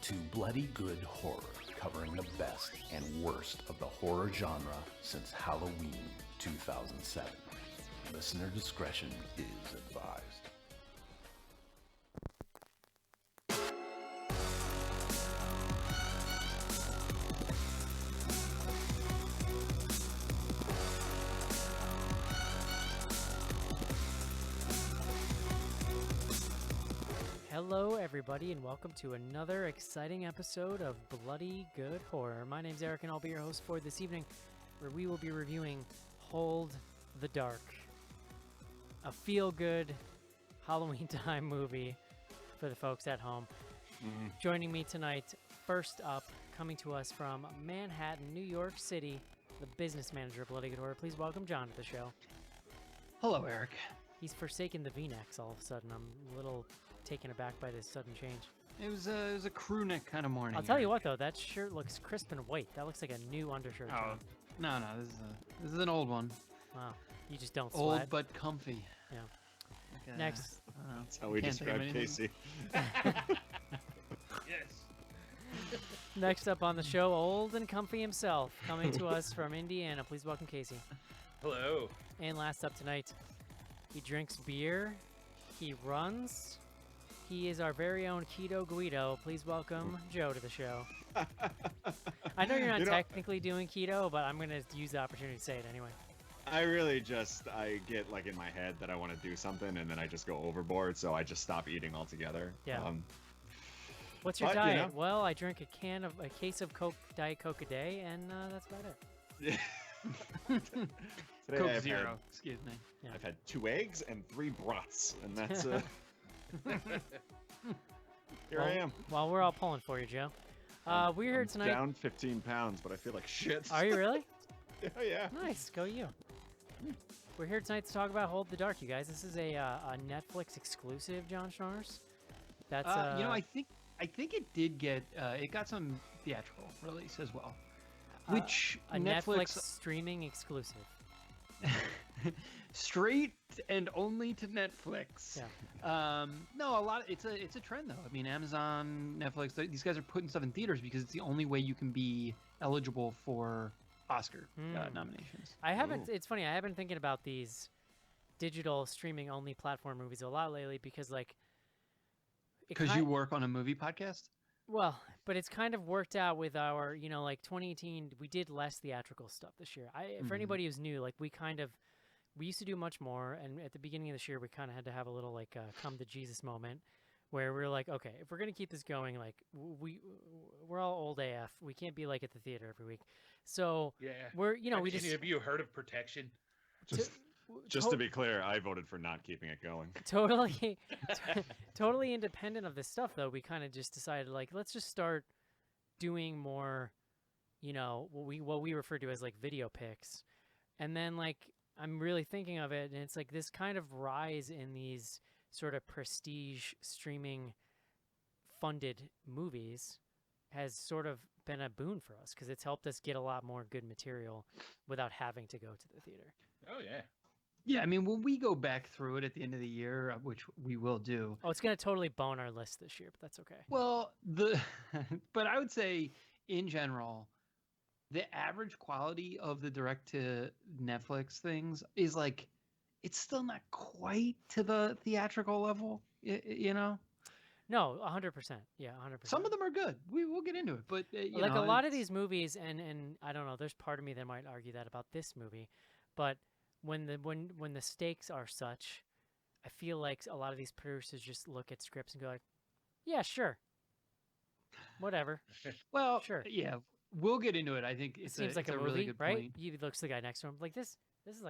to Bloody Good Horror, covering the best and worst of the horror genre since Halloween 2007. Listener discretion is advised. Hello, everybody, and welcome to another exciting episode of Bloody Good Horror. My name's Eric, and I'll be your host for this evening, where we will be reviewing Hold the Dark, a feel-good Halloween time movie for the folks at home. Joining me tonight, first up, coming to us from Manhattan, New York City, the business manager of Bloody Good Horror. Please welcome John to the show. Hello, Eric. He's forsaken the V-necks all of a sudden. I'm a little taken aback by this sudden change. It was a crew neck kind of morning. I'll tell you what, though, that shirt looks crisp and white. That looks like a new undershirt. Oh, no, this is an old one. Wow, you just don't Old sweat. but comfy. Yeah. Like, Next. That's how we Can't think of describe anything. Casey. Yes. Next up on the show, old and comfy himself, coming to us from Indiana. Please welcome Casey. Hello. And last up tonight, he drinks beer, he runs, he is our very own Keto Guido. Please welcome Joe to the show. I know you're not technically doing keto, but I'm going to use the opportunity to say it anyway. I get like in my head that I want to do something and then I just go overboard, so I just stop eating altogether. Yeah. What's your but, diet? you know. Well, I drink a case of Diet Coke a day, and that's about it. Today Coke I've Zero, had, excuse me. Yeah. I've had 2 eggs and 3 brats, and that's here I am. Well, we're all pulling for you, Joe. We're here I'm tonight. Down 15 pounds, but I feel like shit. Are you really? Yeah. Nice, go you. We're here tonight to talk about Hold the Dark, you guys. This is a Netflix exclusive, John Schnars. That's I think it did get it got some theatrical release as well, which a Netflix streaming exclusive. straight and only to Netflix. Yeah. No, it's a trend though. I mean, Amazon, Netflix, these guys are putting stuff in theaters because it's the only way you can be eligible for Oscar nominations. I haven't. Ooh. It's funny. I have been thinking about these digital streaming only platform movies a lot lately because, like, Because you work on a movie podcast. Well, but it's kind of worked out with our, like 2018. We did less theatrical stuff this year. For anybody who's new, like we used to do much more, and at the beginning of this year, we kind of had to have a little like come to Jesus moment, where we're like, okay, if we're gonna keep this going, like we're all old AF. We can't be like at the theater every week. So Yeah. we're we just Have you heard of Protection? Just to be clear, I voted for not keeping it going. Totally independent of this stuff, though. We kind of just decided, like, let's just start doing more, what we refer to as like video picks, and then like I'm really thinking of it, and it's like this kind of rise in these sort of prestige streaming funded movies has sort of been a boon for us because it's helped us get a lot more good material without having to go to the theater. Oh yeah. Yeah, I mean, when we go back through it at the end of the year, which we will do. Oh, it's going to totally bone our list this year, but that's okay. Well, but I would say in general, the average quality of the direct to Netflix things is like, it's still not quite to the theatrical level, No, 100%. Yeah, 100%. Some of them are good. We'll get into it, but like a lot of these movies, and I don't know. There's part of me that might argue that about this movie, but when the stakes are such, I feel like a lot of these producers just look at scripts and go like, yeah, sure, whatever. Well, sure. Yeah, we'll get into it. I think It seems like it's a movie, really good right? point. He looks at the guy next to him like this is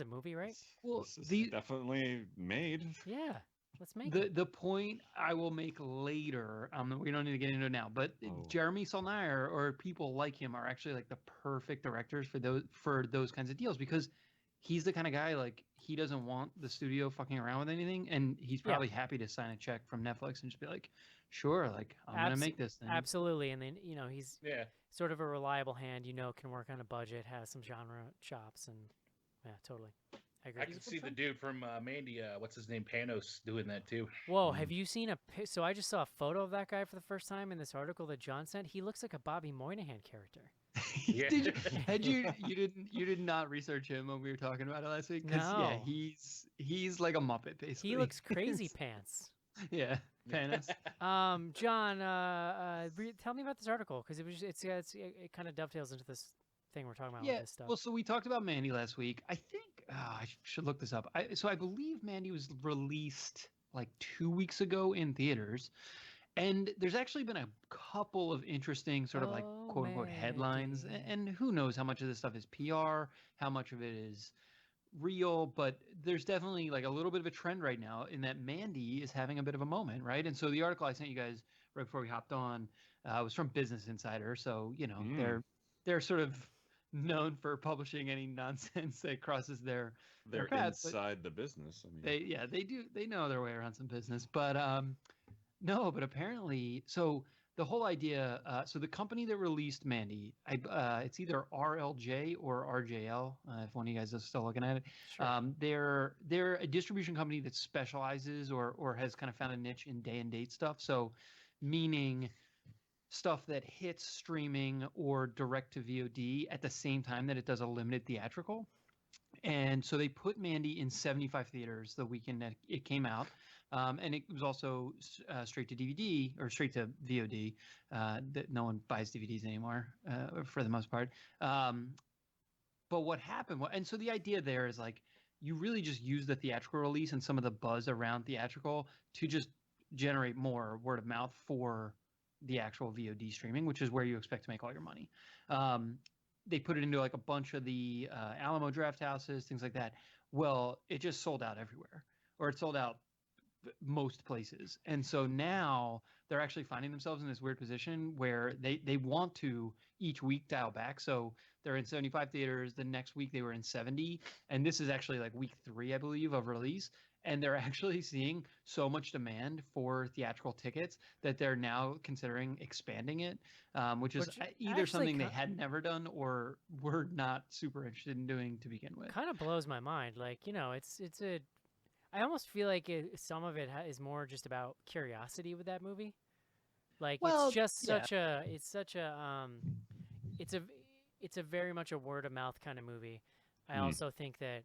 a movie, right? Well, This is definitely made. Yeah, let's make it. The point I will make later, we don't need to get into it now, but Jeremy Solnier or people like him are actually like the perfect directors for those kinds of deals because he's the kind of guy, like, he doesn't want the studio fucking around with anything, and he's probably happy to sign a check from Netflix and just be like, sure, like, I'm going to make this thing. Absolutely, and then, he's Yeah. sort of a reliable hand, can work on a budget, has some genre chops, and yeah, totally. I agree. I can see the dude from Mandy. What's his name? Panos doing that too. Whoa, have you seen so I just saw a photo of that guy for the first time in this article that John sent. He looks like a Bobby Moynihan character. Yeah. You did not research him when we were talking about it last week? Yeah, No. he's like a Muppet basically. He looks crazy pants. Yeah, Panos. John, tell me about this article because it kind of dovetails into this thing we're talking about with this stuff. Well, so we talked about Mandy last week. I think I should look this up. I believe Mandy was released like 2 weeks ago in theaters, and there's actually been a couple of interesting sort of like quote unquote headlines, and who knows how much of this stuff is PR, how much of it is real, but there's definitely like a little bit of a trend right now in that Mandy is having a bit of a moment, right? And so the article I sent you guys right before we hopped on was from Business Insider, so you know they're sort of known for publishing any nonsense that crosses their paths, inside the business. I mean, they know their way around some business, but but apparently, so the whole idea, so the company that released Mandy, it's either RLJ or RJL, if one of you guys is still looking at it. Sure. They're a distribution company that specializes or has kind of found a niche in day and date stuff. So meaning stuff that hits streaming or direct to VOD at the same time that it does a limited theatrical. And so they put Mandy in 75 theaters the weekend that it came out. And it was also straight to DVD or straight to VOD. That no one buys DVDs anymore for the most part. But what happened, and so the idea there is like you really just use the theatrical release and some of the buzz around theatrical to just generate more word of mouth for the actual VOD streaming, which is where you expect to make all your money. They put it into like a bunch of the Alamo draft houses, things like that. Well, it just sold out everywhere, or it sold out most places. And so now they're actually finding themselves in this weird position where they want to each week dial back. So they're in 75 theaters. The next week they were in 70. And this is actually like week 3, I believe, of release. And they're actually seeing so much demand for theatrical tickets that they're now considering expanding it, which is either something they had never done or were not super interested in doing to begin with. Kind of blows my mind. Like, you know, I almost feel like some of it is more just about curiosity with that movie. Like, it's a very much a word of mouth kind of movie. I also think that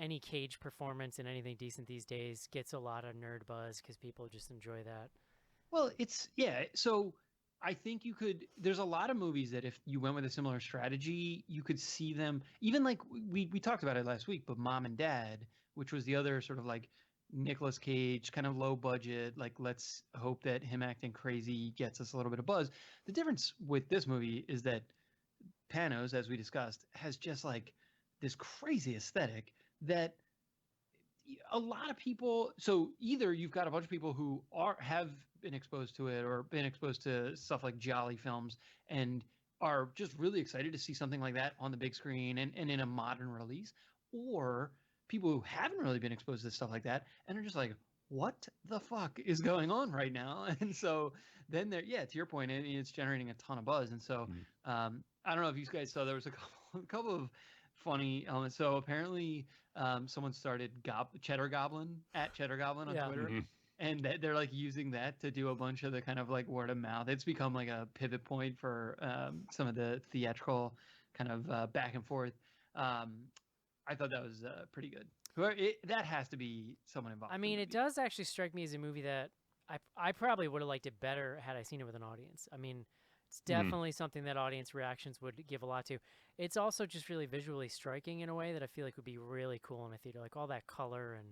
any Cage performance in anything decent these days gets a lot of nerd buzz because people just enjoy that. Well, so I think there's a lot of movies that if you went with a similar strategy, you could see them, even like we talked about it last week, but Mom and Dad, which was the other sort of like Nicolas Cage, kind of low budget, like let's hope that him acting crazy gets us a little bit of buzz. The difference with this movie is that Panos, as we discussed, has just like this crazy aesthetic that a lot of people, so either you've got a bunch of people who have been exposed to it or been exposed to stuff like Jolly films and are just really excited to see something like that on the big screen and in a modern release, or people who haven't really been exposed to stuff like that and are just like, what the fuck is going on right now? And so then to your point, it's generating a ton of buzz. And so I don't know if you guys saw, there was a couple of funny elements. So apparently someone started Cheddar Goblin on Twitter. And they're like using that to do a bunch of the kind of like word of mouth. It's become like a pivot point for some of the theatrical kind of back and forth. I thought that was pretty good. That has to be someone involved. I mean, it does actually strike me as a movie that I probably would have liked it better had I seen it with an audience. I mean, it's definitely something that audience reactions would give a lot to. It's also just really visually striking in a way that I feel like would be really cool in a theater. Like all that color and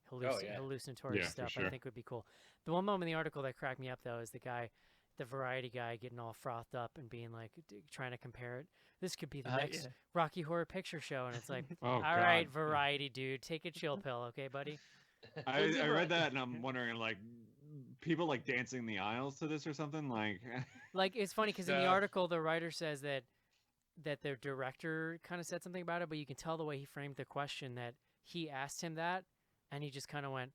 hallucinatory stuff, sure. I think would be cool. The one moment in the article that cracked me up, though, is the Variety guy getting all frothed up and being like, trying to compare it. This could be the next Rocky Horror Picture Show. And it's like, all right, Variety, dude, take a chill pill, okay, buddy? I read that and I'm wondering, like, people like dancing the aisles to this or something? Like, it's funny because in the article, the writer says that their director kind of said something about it, but you can tell the way he framed the question that he asked him that, and he just kind of went,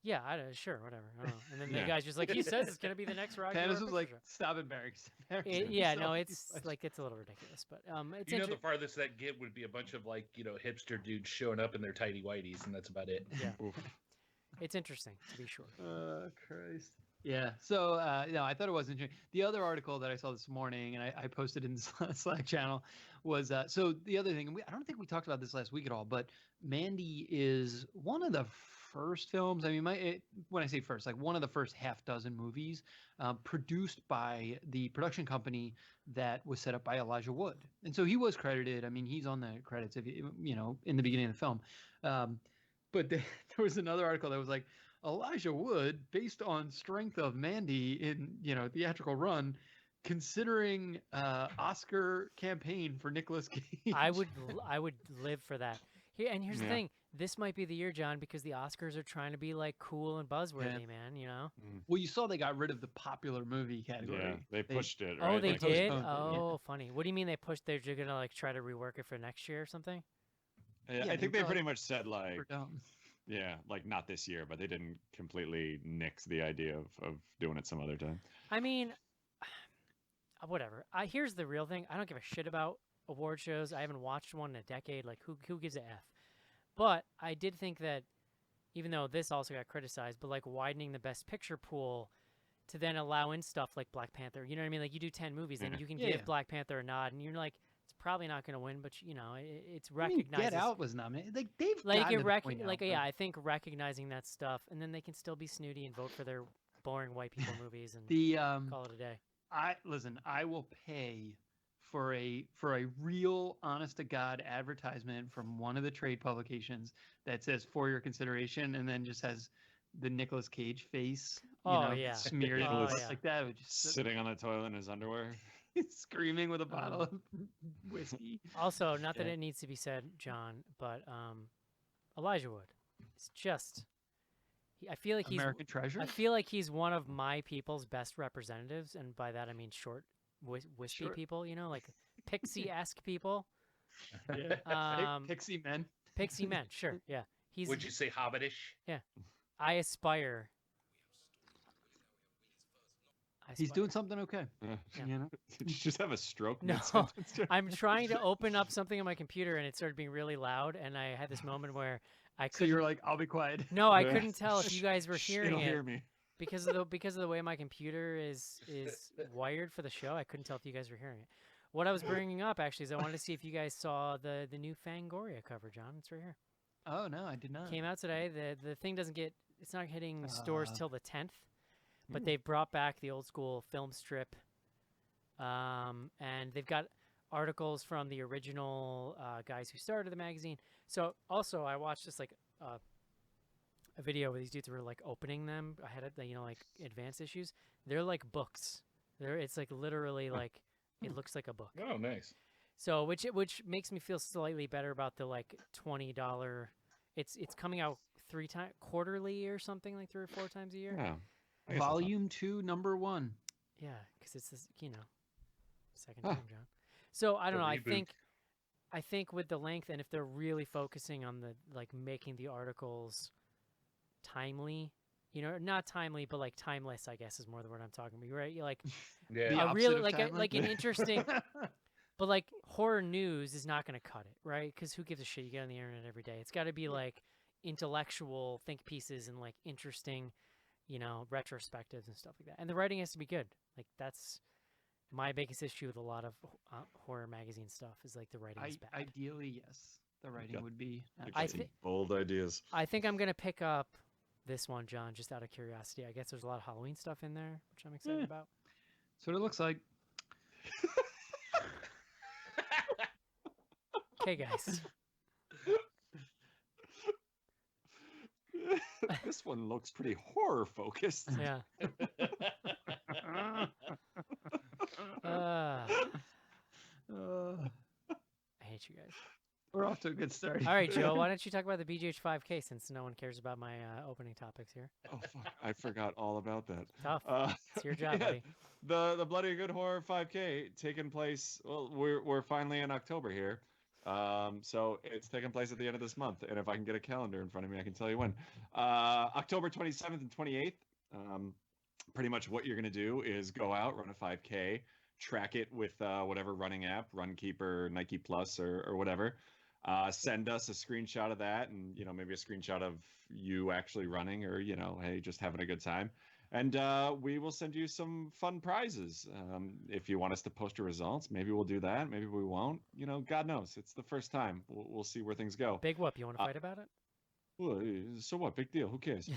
Yeah, sure, whatever. I don't know. And then the Yeah. guy's just like, he says it's gonna be the next Rocky Panos Horror was Picture like, Show. stop embarrassing Yeah, yourself no, with it's these questions. like it's a little ridiculous, but it's You know, the farthest that get would be a bunch of like, hipster dudes showing up in their tidy whities, and that's about it. yeah, Oof. it's interesting to be sure. Christ. Yeah. So, no, I thought it was interesting. The other article that I saw this morning, and I posted in the Slack channel, was so the other thing, and I don't think we talked about this last week at all, but Mandy is one of the first films. I mean, when I say first, like one of the first half dozen movies produced by the production company that was set up by Elijah Wood. And so he was credited. I mean, he's on the credits, if in the beginning of the film. But there was another article that was like, Elijah Wood, based on strength of Mandy in theatrical run, considering Oscar campaign for Nicolas Cage. I would live for that. And here's the Yeah. thing: this might be the year, John, because the Oscars are trying to be like cool and buzzworthy, man. Well, you saw they got rid of the popular movie category. Yeah, they pushed it. Oh, Right? they Like, did. postponed it, yeah. Oh, funny. What do you mean they pushed? They're just gonna like try to rework it for next year or something? Yeah, Yeah, I think they they were pretty like, much said like, Super dumb. yeah, like not this year, but they didn't completely nix the idea of doing it some other time. I mean, whatever. Here's the real thing. I don't give a shit about award shows. I haven't watched one in a decade. Like, who gives a f? But I did think that, even though this also got criticized, but like widening the Best Picture pool to then allow in stuff like Black Panther. You know what I mean? Like you do 10 movies, and Yeah. you can Yeah, give yeah. Black Panther a nod, and you're like, it's probably not going to win, but it's I mean, recognized. Get Out was nominated. Like they've Like gotten it to the point now, like where- yeah, I think recognizing that stuff, and then they can still be snooty and vote for their boring white people movies and The call it a day. I will pay for a real honest to God advertisement from one of the trade publications that says for your consideration and then just has the Nicolas Cage face, Oh, yeah. smeared Oh, across yeah. like that. It would just Sitting on the toilet in his underwear. screaming with a bottle of whiskey. Also, not that Yeah. it needs to be said, John, but Elijah Wood. It's just I feel like American Treasure. I feel like he's one of my people's best representatives, and by that I mean short, wispy Sure. people. Like pixie-esque people. Yeah. Pixie Men. Pixie men, sure, yeah. Would you say hobbitish? I aspire. He's doing something okay. Yeah. Yeah. You know? Did you just have a stroke? No, mid-sentence there? I'm trying to open up something on my computer, and it started being really loud, and I had this moment where I So couldn't. you're like, I'll be quiet. No, I Yeah. couldn't tell if you guys were Shh, hearing it'll it. hear me. because of the way my computer is wired for the show. I couldn't tell if you guys were hearing it. What I was bringing up actually is I wanted to see if you guys saw the new Fangoria cover, John. It's right here. Oh no, I did not. Came out today. The thing it's not hitting stores Uh, till the 10th, but they've brought back the old school film strip. And they've got articles from the original guys who started the magazine. So also I watched this like a video where these dudes were like opening them ahead of the like advanced issues. They're like books. It's like literally like it looks like a book. Oh, nice. So which makes me feel slightly better about the like $20. It's coming out 3 times quarterly or something, like 3 or 4 times a year. Yeah. I guess that's not- Volume 2, number 1. Yeah, because it's this, second time, John. So I don't The know. reboot. I think with the length, and if they're really focusing on the like making the articles timely, not timely, but like timeless, I guess is more the word I'm talking about. Right? You're like Yeah. The a opposite really of timely. like an interesting, but like horror news is not going to cut it, right? Because who gives a shit? You get on the internet every day. It's got to be like intellectual think pieces and like interesting, retrospectives and stuff like that. And the writing has to be good. Like that's my biggest issue with a lot of horror magazine stuff is like the writing is bad. Ideally, yes. The writing got- would be. You I got some thi- bold ideas. I think I'm gonna pick up this one, John, just out of curiosity. I guess there's a lot of Halloween stuff in there, which I'm excited Yeah. about. That's what it looks like. Okay, guys. This one looks pretty horror focused. Yeah. Uh, I hate you guys. we're off to a good start. All right, Joe. Why don't you talk about the BGH 5K since no one cares about my opening topics here? Oh fuck! I forgot all about that. Tough. Uh, It's your job, yeah, buddy. the Bloody Good Horror 5K taking place. Well, we're finally in October here, So it's taking place at the end of this month, and if I can get a calendar in front of me, I can tell you when. October 27th and 28th. Pretty much what you're going to do is go out, run a 5K, track it with whatever running app, Runkeeper, Nike Plus, or whatever. Send us a screenshot of that, and maybe a screenshot of you actually running, or hey, just having a good time. And we will send you some fun prizes. If you want us to post your results, maybe we'll do that. Maybe we won't. God knows. It's the first time. We'll see where things go. Big whoop. You want to fight about it? Well, so what? Big deal. Who cares?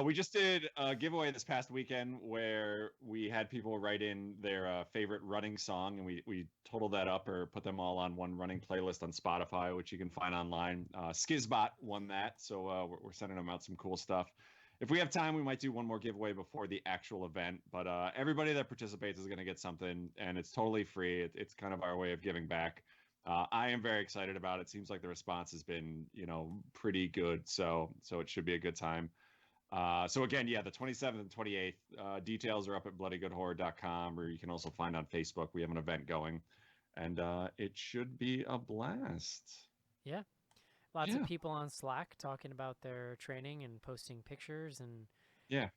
We just did a giveaway this past weekend where we had people write in their favorite running song, and we totaled that up or put them all on one running playlist on Spotify, which you can find online. Skizbot won that, so we're sending them out some cool stuff. If we have time, we might do one more giveaway before the actual event, but everybody that participates is going to get something, and it's totally free. It's kind of our way of giving back. I am very excited about it. Seems like the response has been, pretty good. So it should be a good time. So again, yeah, the 27th and 28th, details are up at bloodygoodhorror.com, or you can also find on Facebook. We have an event going, and it should be a blast. Yeah. Lots of people on Slack talking about their training and posting pictures, and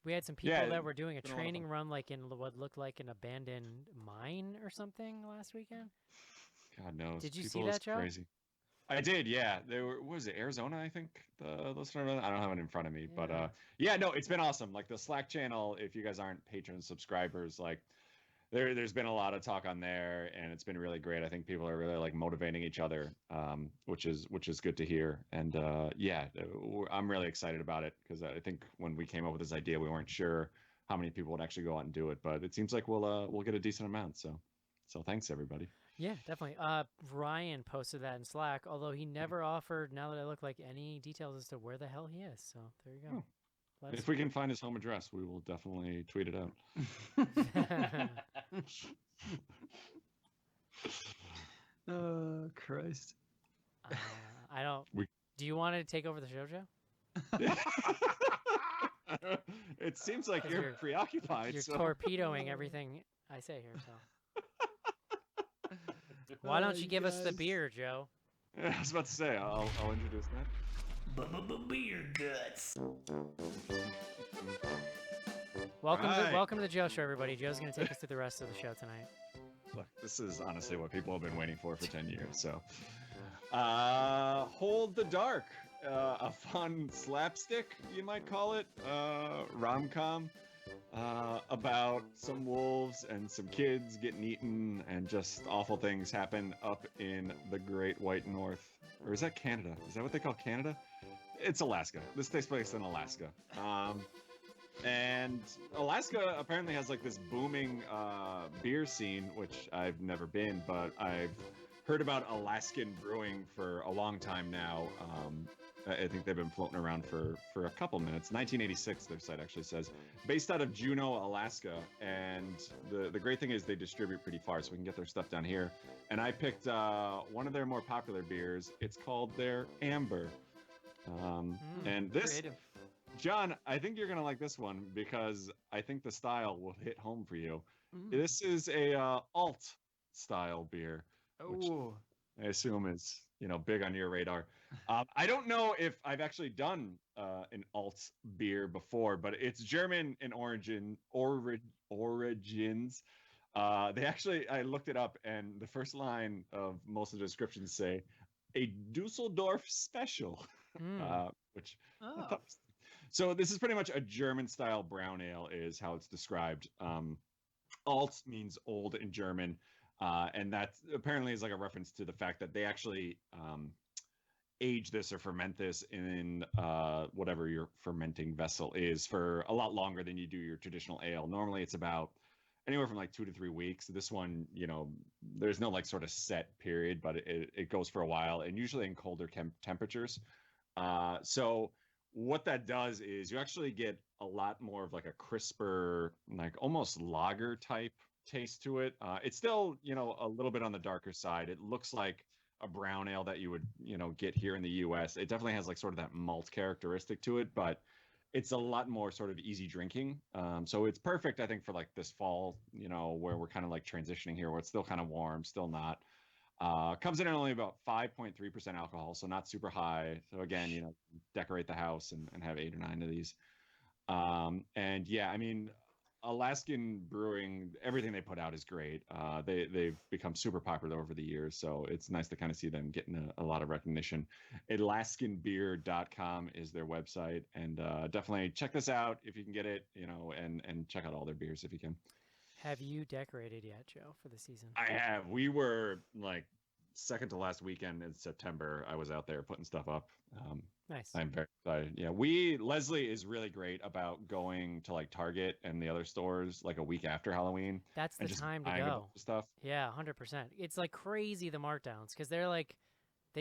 we had some people that were doing a training run like in what looked like an abandoned mine or something last weekend. God knows. Did you see that, Joe? Crazy. I did, yeah. They were, what was it, Arizona, I think? I don't have it in front of me, but no, it's been awesome. Like the Slack channel, if you guys aren't patron subscribers, like there's been a lot of talk on there, and it's been really great. I think people are really like motivating each other, which is good to hear. And I'm really excited about it, because I think when we came up with this idea, we weren't sure how many people would actually go out and do it, but it seems like we'll get a decent amount. So thanks everybody. Yeah, definitely. Ryan posted that in Slack, although he never offered, now that I look, like any details as to where the hell he is. So there you go. If we can find his home address, we will definitely tweet it out. Oh, Christ. I don't. Do you want to take over the show, Joe? It seems like you're preoccupied. You're torpedoing everything I say here, so. Why don't you give us the beer, Joe? I was about to say, I'll introduce that. Beer guts. Welcome to the Joe Show, everybody. Joe's going to take us through the rest of the show tonight. Look, this is honestly what people have been waiting for 10 years. So, Hold the Dark, a fun slapstick, you might call it, rom-com. About some wolves and some kids getting eaten, and just awful things happen up in the Great White North. Or is that Canada? Is that what they call Canada? It's Alaska. This takes place in Alaska. And Alaska apparently has like this booming beer scene, which I've never been, but I've heard about Alaskan brewing for a long time now. I think they've been floating around for a couple minutes. 1986, their site actually says. Based out of Juneau, Alaska. And the great thing is they distribute pretty far, so we can get their stuff down here. And I picked one of their more popular beers. It's called their Amber. And this, creative. John, I think you're going to like this one, because I think the style will hit home for you. This is a alt style beer. Which I assume is, big on your radar. I don't know if I've actually done an alt beer before, but it's German in origins. I looked it up, and the first line of most of the descriptions say, a Dusseldorf special, which I thought was... So this is pretty much a German-style brown ale is how it's described. Alt means old in German. And that apparently is like a reference to the fact that they actually age this or ferment this in whatever your fermenting vessel is for a lot longer than you do your traditional ale. Normally it's about anywhere from like 2 to 3 weeks. This one, there's no like sort of set period, but it goes for a while, and usually in colder temperatures. So what that does is you actually get a lot more of like a crisper, like almost lager type taste to it. It's still, a little bit on the darker side. It looks like a brown ale that you would, get here in the US. It definitely has like sort of that malt characteristic to it, but it's a lot more sort of easy drinking. So it's perfect, I think, for like this fall, where we're kind of like transitioning here, where it's still kind of warm, still not. Comes in at only about 5.3% alcohol, so not super high. So again, decorate the house and have 8 or 9 of these. And yeah, I mean, Alaskan Brewing, everything they put out is great. They've become super popular over the years, so it's nice to kind of see them getting a lot of recognition. AlaskanBeer.com is their website, and definitely check this out if you can get it, and check out all their beers if you can. Have you decorated yet, Joe, for the season? I have. We were like second to last weekend in September. I was out there putting stuff up. Nice. I'm very excited. Yeah, Leslie is really great about going to like Target and the other stores like a week after Halloween. That's the just time to buying a go. bunch of stuff. Yeah, 100%. It's like crazy, the markdowns, because they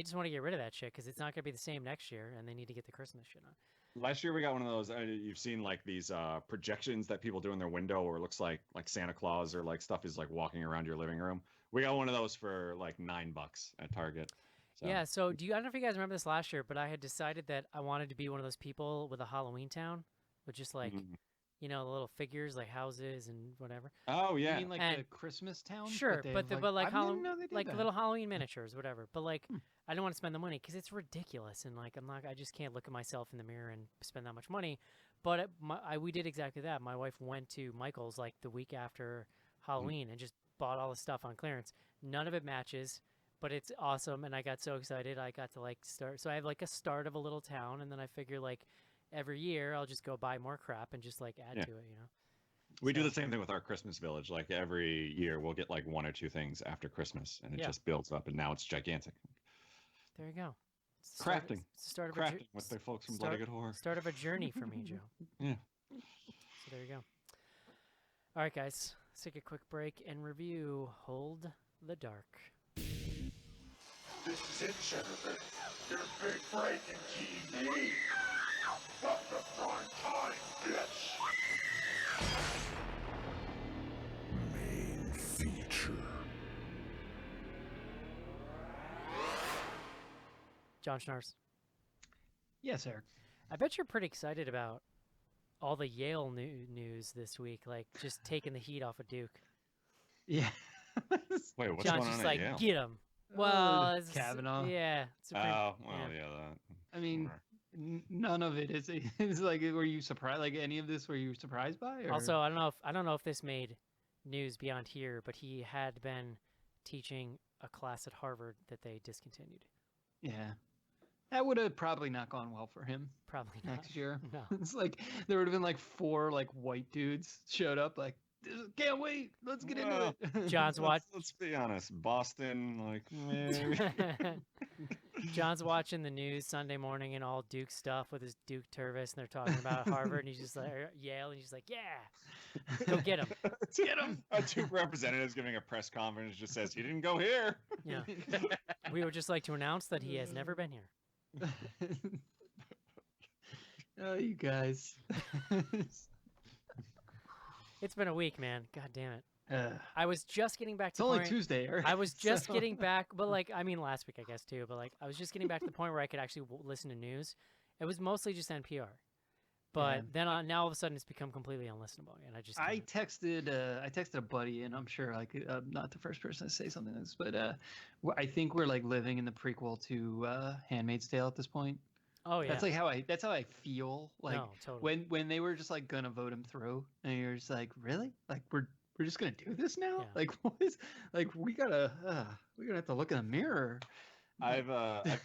just want to get rid of that shit because it's not going to be the same next year, and they need to get the Christmas shit on. Last year we got one of those. You've seen like these projections that people do in their window, where it looks like Santa Claus or like stuff is like walking around your living room. We got one of those for like $9 at Target. So. Yeah. So I don't know if you guys remember this last year, but I had decided that I wanted to be one of those people with a Halloween town, with just like the little figures like houses and whatever. Oh yeah. You mean like the Christmas town? Sure, but like Halloween, like that. little Halloween miniatures, whatever. But like, I don't want to spend the money because it's ridiculous, and like I just can't look at myself in the mirror and spend that much money. But we did exactly that. My wife went to Michael's like the week after Halloween and just bought all the stuff on clearance. None of it matches, but it's awesome, and I got so excited. I got to like start. So I have like a start of a little town, and then I figure like every year I'll just go buy more crap and just like add to it, We do the same thing with our Christmas village. Like every year we'll get like 1 or 2 things after Christmas, and it just builds up, and now it's gigantic. There you go. Crafting. It's the start of crafting with the folks from Bloody Good Horror. Start of a journey for me, Joe. Yeah. So there you go. All right, guys. Let's take a quick break and review Hold the Dark. This is it, Jennifer. Your big break in TV. Up the prime time, bitch. Main feature. John Schnars. Yes, Eric. I bet you're pretty excited about all the Yale news this week, like just taking the heat off of Duke. Yeah. Wait, what's John's going just on like, at Yale? get him. Well, it's Kavanaugh. Yeah. That. I mean, none of it is. It's like, were you surprised? Like any of this, were you surprised by? Or? Also, I don't know if this made news beyond here, but he had been teaching a class at Harvard that they discontinued. Yeah. That would have probably not gone well for him. Probably not. Next year. No. It's like there would have been like 4 like white dudes showed up like, can't wait. Let's get into it. John's Let's be honest. Boston, like, maybe. John's watching the news Sunday morning and all Duke stuff with his Duke Tervis, and they're talking about Harvard, and he's just like, Yale, and he's like, yeah, go get him. Get him. A Duke representative's giving a press conference, just says, he didn't go here. Yeah. We would just like to announce that he has never been here. Oh, you guys. It's been a week, man. God damn it. I was just getting back to It's only Tuesday, Eric. I was just getting back, but like, I mean, last week, I guess, too, but like, I was just getting back to the point where I could actually listen to news. It was mostly just NPR. But then now all of a sudden it's become completely unlistenable, and I just I texted a buddy, and I'm sure like I'm not the first person to say something like this, but I think we're like living in the prequel to Handmaid's Tale at this point. Oh yeah, that's how I feel. Like no, totally. when they were just like gonna vote him through, and you're just like, really? Like we're just gonna do this now? Yeah. Like what is like we're gonna have to look in the mirror. I've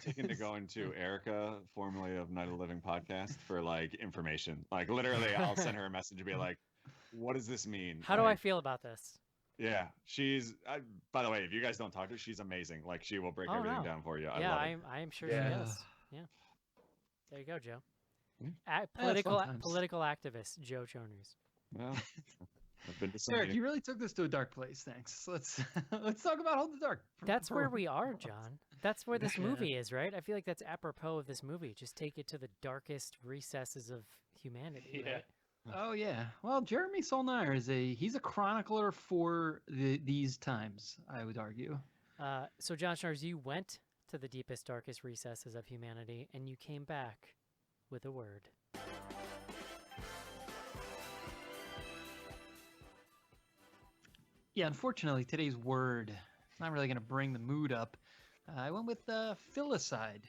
taken to going to Erica, formerly of Night of the Living podcast, for like information. Like literally, I'll send her a message and be like, "What does this mean? How do I feel about this?" Yeah, by the way, if you guys don't talk to her, she's amazing. Like she will break everything down for you. I love it. I'm sure she is. Yeah. There you go, Joe. Yeah. Political activist Joe Choners. Well, I've been to some Eric, you really took this to a dark place. Thanks. Let's talk about Hold the Dark. That's where we are, John. That's where this movie is, right? I feel like that's apropos of this movie. Just take it to the darkest recesses of humanity. Yeah. Right? Oh yeah. Well, Jeremy Solnire he's a chronicler for these times, I would argue. So John Schnars, you went to the deepest, darkest recesses of humanity, and you came back with a word. Yeah, unfortunately, today's word not really going to bring the mood up. I went with filicide.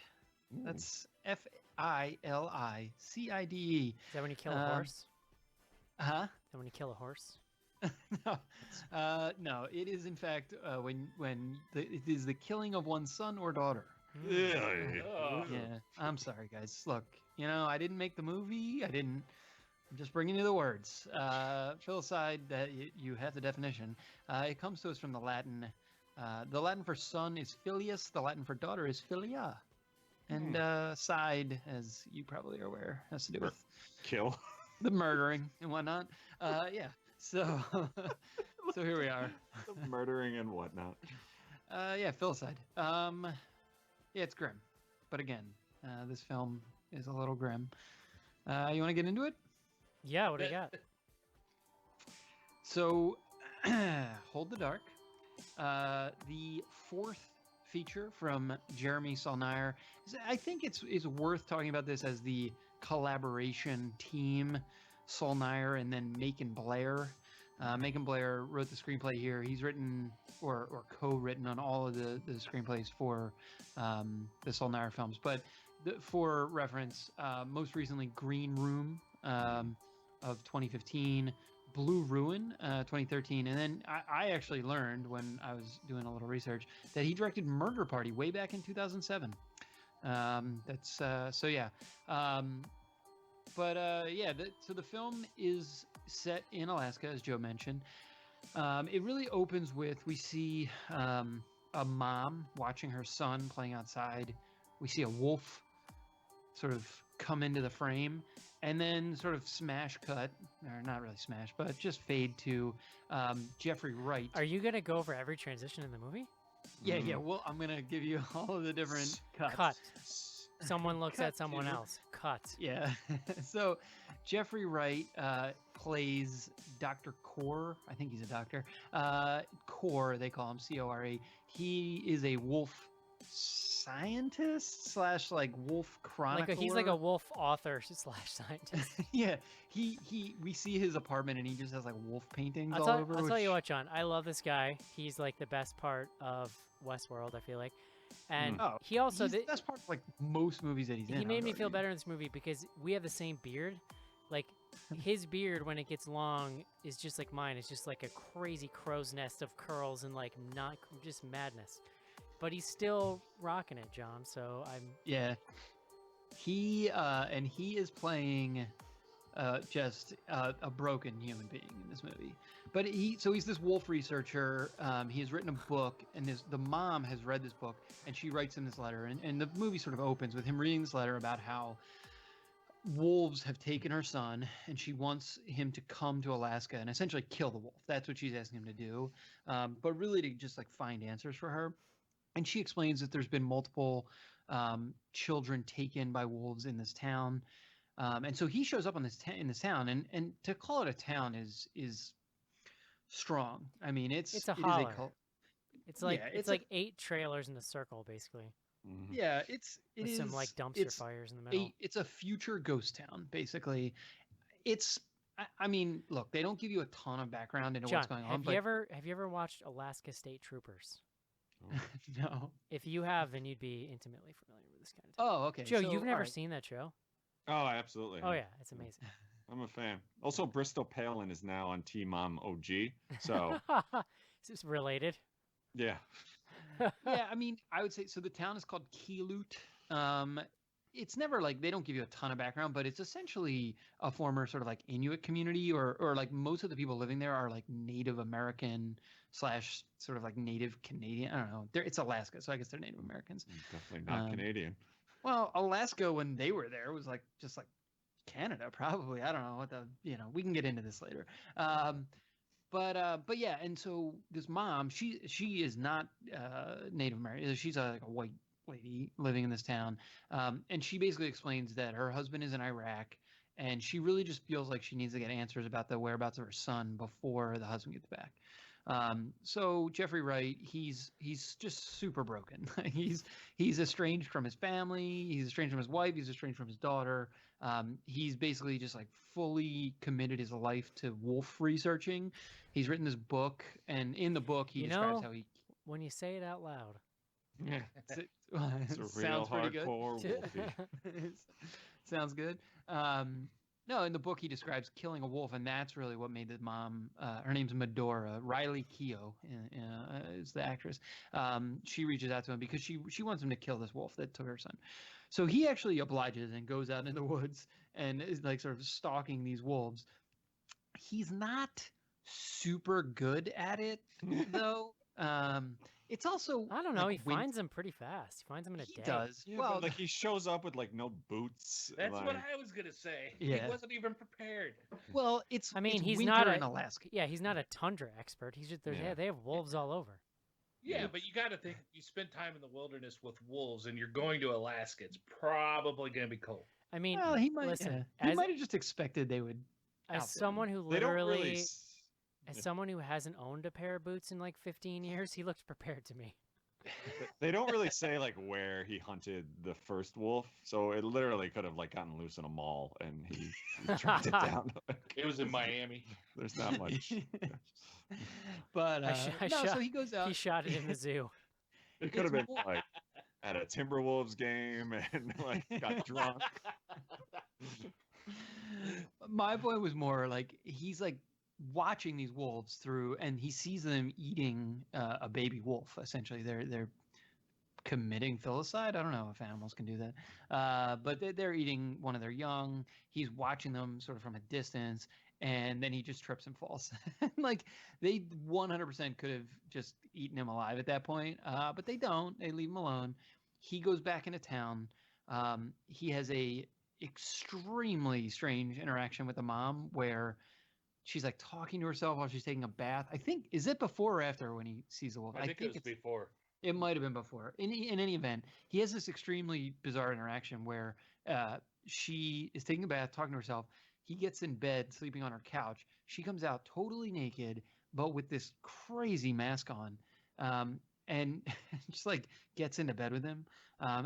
That's Filicide. Is that when you kill a horse? Huh? Is that when you kill a horse? No, no. It is in fact it is the killing of one's son or daughter. Oh. Yeah, I'm sorry, guys. Look, I didn't make the movie. I'm just bringing you the words. Filicide. That you have the definition. It comes to us from the Latin. The Latin for son is filius. The Latin for daughter is filia. And side, as you probably are aware, has to do with Kill. the murdering and whatnot. Yeah. So, so here we are. Murdering and whatnot. Yeah, filicide. Yeah, it's grim, but again, this film is a little grim. You want to get into it? Yeah, what do you got? So, Hold the Dark, the fourth feature from Jeremy Saulnier. I think it's worth talking about this as the collaboration team, Saulnier and then Macon Blair. Macon Blair wrote the screenplay here. He's written or co-written on all of the screenplays for the Saulnier films. But for reference, most recently Green Room of 2015, Blue Ruin 2013, and then I actually learned when I was doing a little research that he directed Murder Party way back in 2007. That's so yeah. So the film is set in Alaska, as Joe mentioned. It really opens with we see a mom watching her son playing outside. We see a wolf sort of come into the frame, and then sort of smash cut, or not really smash, but just fade to Jeffrey Wright. Are you gonna go over every transition in the movie? Yeah. Well, I'm gonna give you all of the different cuts. Cut. Someone looks Cut at someone to- else. Cut. Yeah. So Jeffrey Wright plays Dr. Core. I think he's a doctor. Core, they call him Core. He is a wolf scientist / like wolf chronicler. He's like a wolf author / scientist. Yeah. We see his apartment and he just has like wolf paintings I'll all over. tell you which- what, John. I love this guy. He's like the best part of Westworld, I feel like. And Oh, he also that's part of like most movies that he's in. he I made would me feel argue. better in this movie because we have the same beard. Like his beard when it gets long is just like mine. It's just like a crazy crow's nest of curls and like not just madness. But he's still rocking it, John. So I'm Yeah. He is playing just a broken human being in this movie. But he's this wolf researcher. He has written a book, and the mom has read this book, and she writes him this letter. And the movie sort of opens with him reading this letter about how wolves have taken her son, and she wants him to come to Alaska and essentially kill the wolf. That's what she's asking him to do. But really to just like find answers for her. And she explains that there's been multiple children taken by wolves in this town. And so he shows up on in this town, and to call it a town is strong. I mean, it's a holler. It's like yeah, it's like 8 trailers in a circle, basically. Yeah, it With is some like dumpster it's fires in the middle. it's a future ghost town, basically. I mean, look, they don't give you a ton of background into John, what's going on. have you ever watched Alaska State Troopers? No. If you have, then you'd be intimately familiar with this kind of. Oh, okay. Joe, so, you've never alright. seen that show? Oh, absolutely. Oh yeah, it's amazing. I'm a fan. Also, Bristol Palin is now on Team Mom OG. So, Is this related? yeah. Yeah, I mean, I would say so. The town is called Keelut. It's never like they don't give you a ton of background, but it's essentially a former sort of like Inuit community, or like most of the people living there are like Native American / sort of like Native Canadian. I don't know. It's Alaska, so I guess they're Native Americans. Definitely not Canadian. Well, Alaska when they were there was like just like Canada, probably. I don't know what we can get into this later. But yeah, and so this mom, she is not Native American. She's like a white lady living in this town, and she basically explains that her husband is in Iraq, and she really just feels like she needs to get answers about the whereabouts of her son before the husband gets back. So Jeffrey Wright, he's just super broken. he's estranged from his family. He's estranged from his wife. He's estranged from his daughter. He's basically just like fully committed his life to wolf researching. He's written this book, and in the book he describes how he. when you say it out loud. Yeah, It's a real sounds pretty good. hardcore Wolfie. Sounds good. No, in the book he describes killing a wolf, and that's really what made the mom. Her name's Medora. Riley Keough is the actress. She reaches out to him because she wants him to kill this wolf that took her son. So he actually obliges and goes out in the woods and is like sort of stalking these wolves. He's not super good at it though. It's also I don't know. like, He finds them pretty fast. He finds them in a he day. does. Yeah, Well, but like he shows up with like no boots. That's like, what I was gonna say. Yeah. He wasn't even prepared. well, it's I mean, it's he's winter not in a Alaska. yeah. He's not a tundra expert. He's just Yeah. they have wolves all over. Yeah, but you got to think you spend time in the wilderness with wolves, and you're going to Alaska. It's probably going to be cold. I mean, Well, he might. listen, He as- might have just expected they would. as outfit him. someone who they don't literally, really. as someone who hasn't owned a pair of boots in like 15 years, he looks prepared to me. They don't really say like where he hunted the first wolf, so it literally could have like gotten loose in a mall and he tracked it down. It was in Miami. There's not much. But I no, shot- so he goes out. He shot it in the zoo. It could have been more- like at a Timberwolves game and like got drunk. My point was more like he's like watching these wolves through, and he sees them eating a baby wolf. Essentially, they're committing filicide. I don't know if animals can do that, but they're eating one of their young. He's watching them sort of from a distance, and then he just trips and falls. Like they 100% could have just eaten him alive at that point, but they don't. They leave him alone. He goes back into town. He has a extremely strange interaction with the mom where she's like talking to herself while she's taking a bath. I think, is it before or after when he sees the wolf? I think it was before. It might have been before. In any event, he has this extremely bizarre interaction where she is taking a bath, talking to herself. He gets in bed, sleeping on her couch. She comes out totally naked, but with this crazy mask on, and just like gets into bed with him.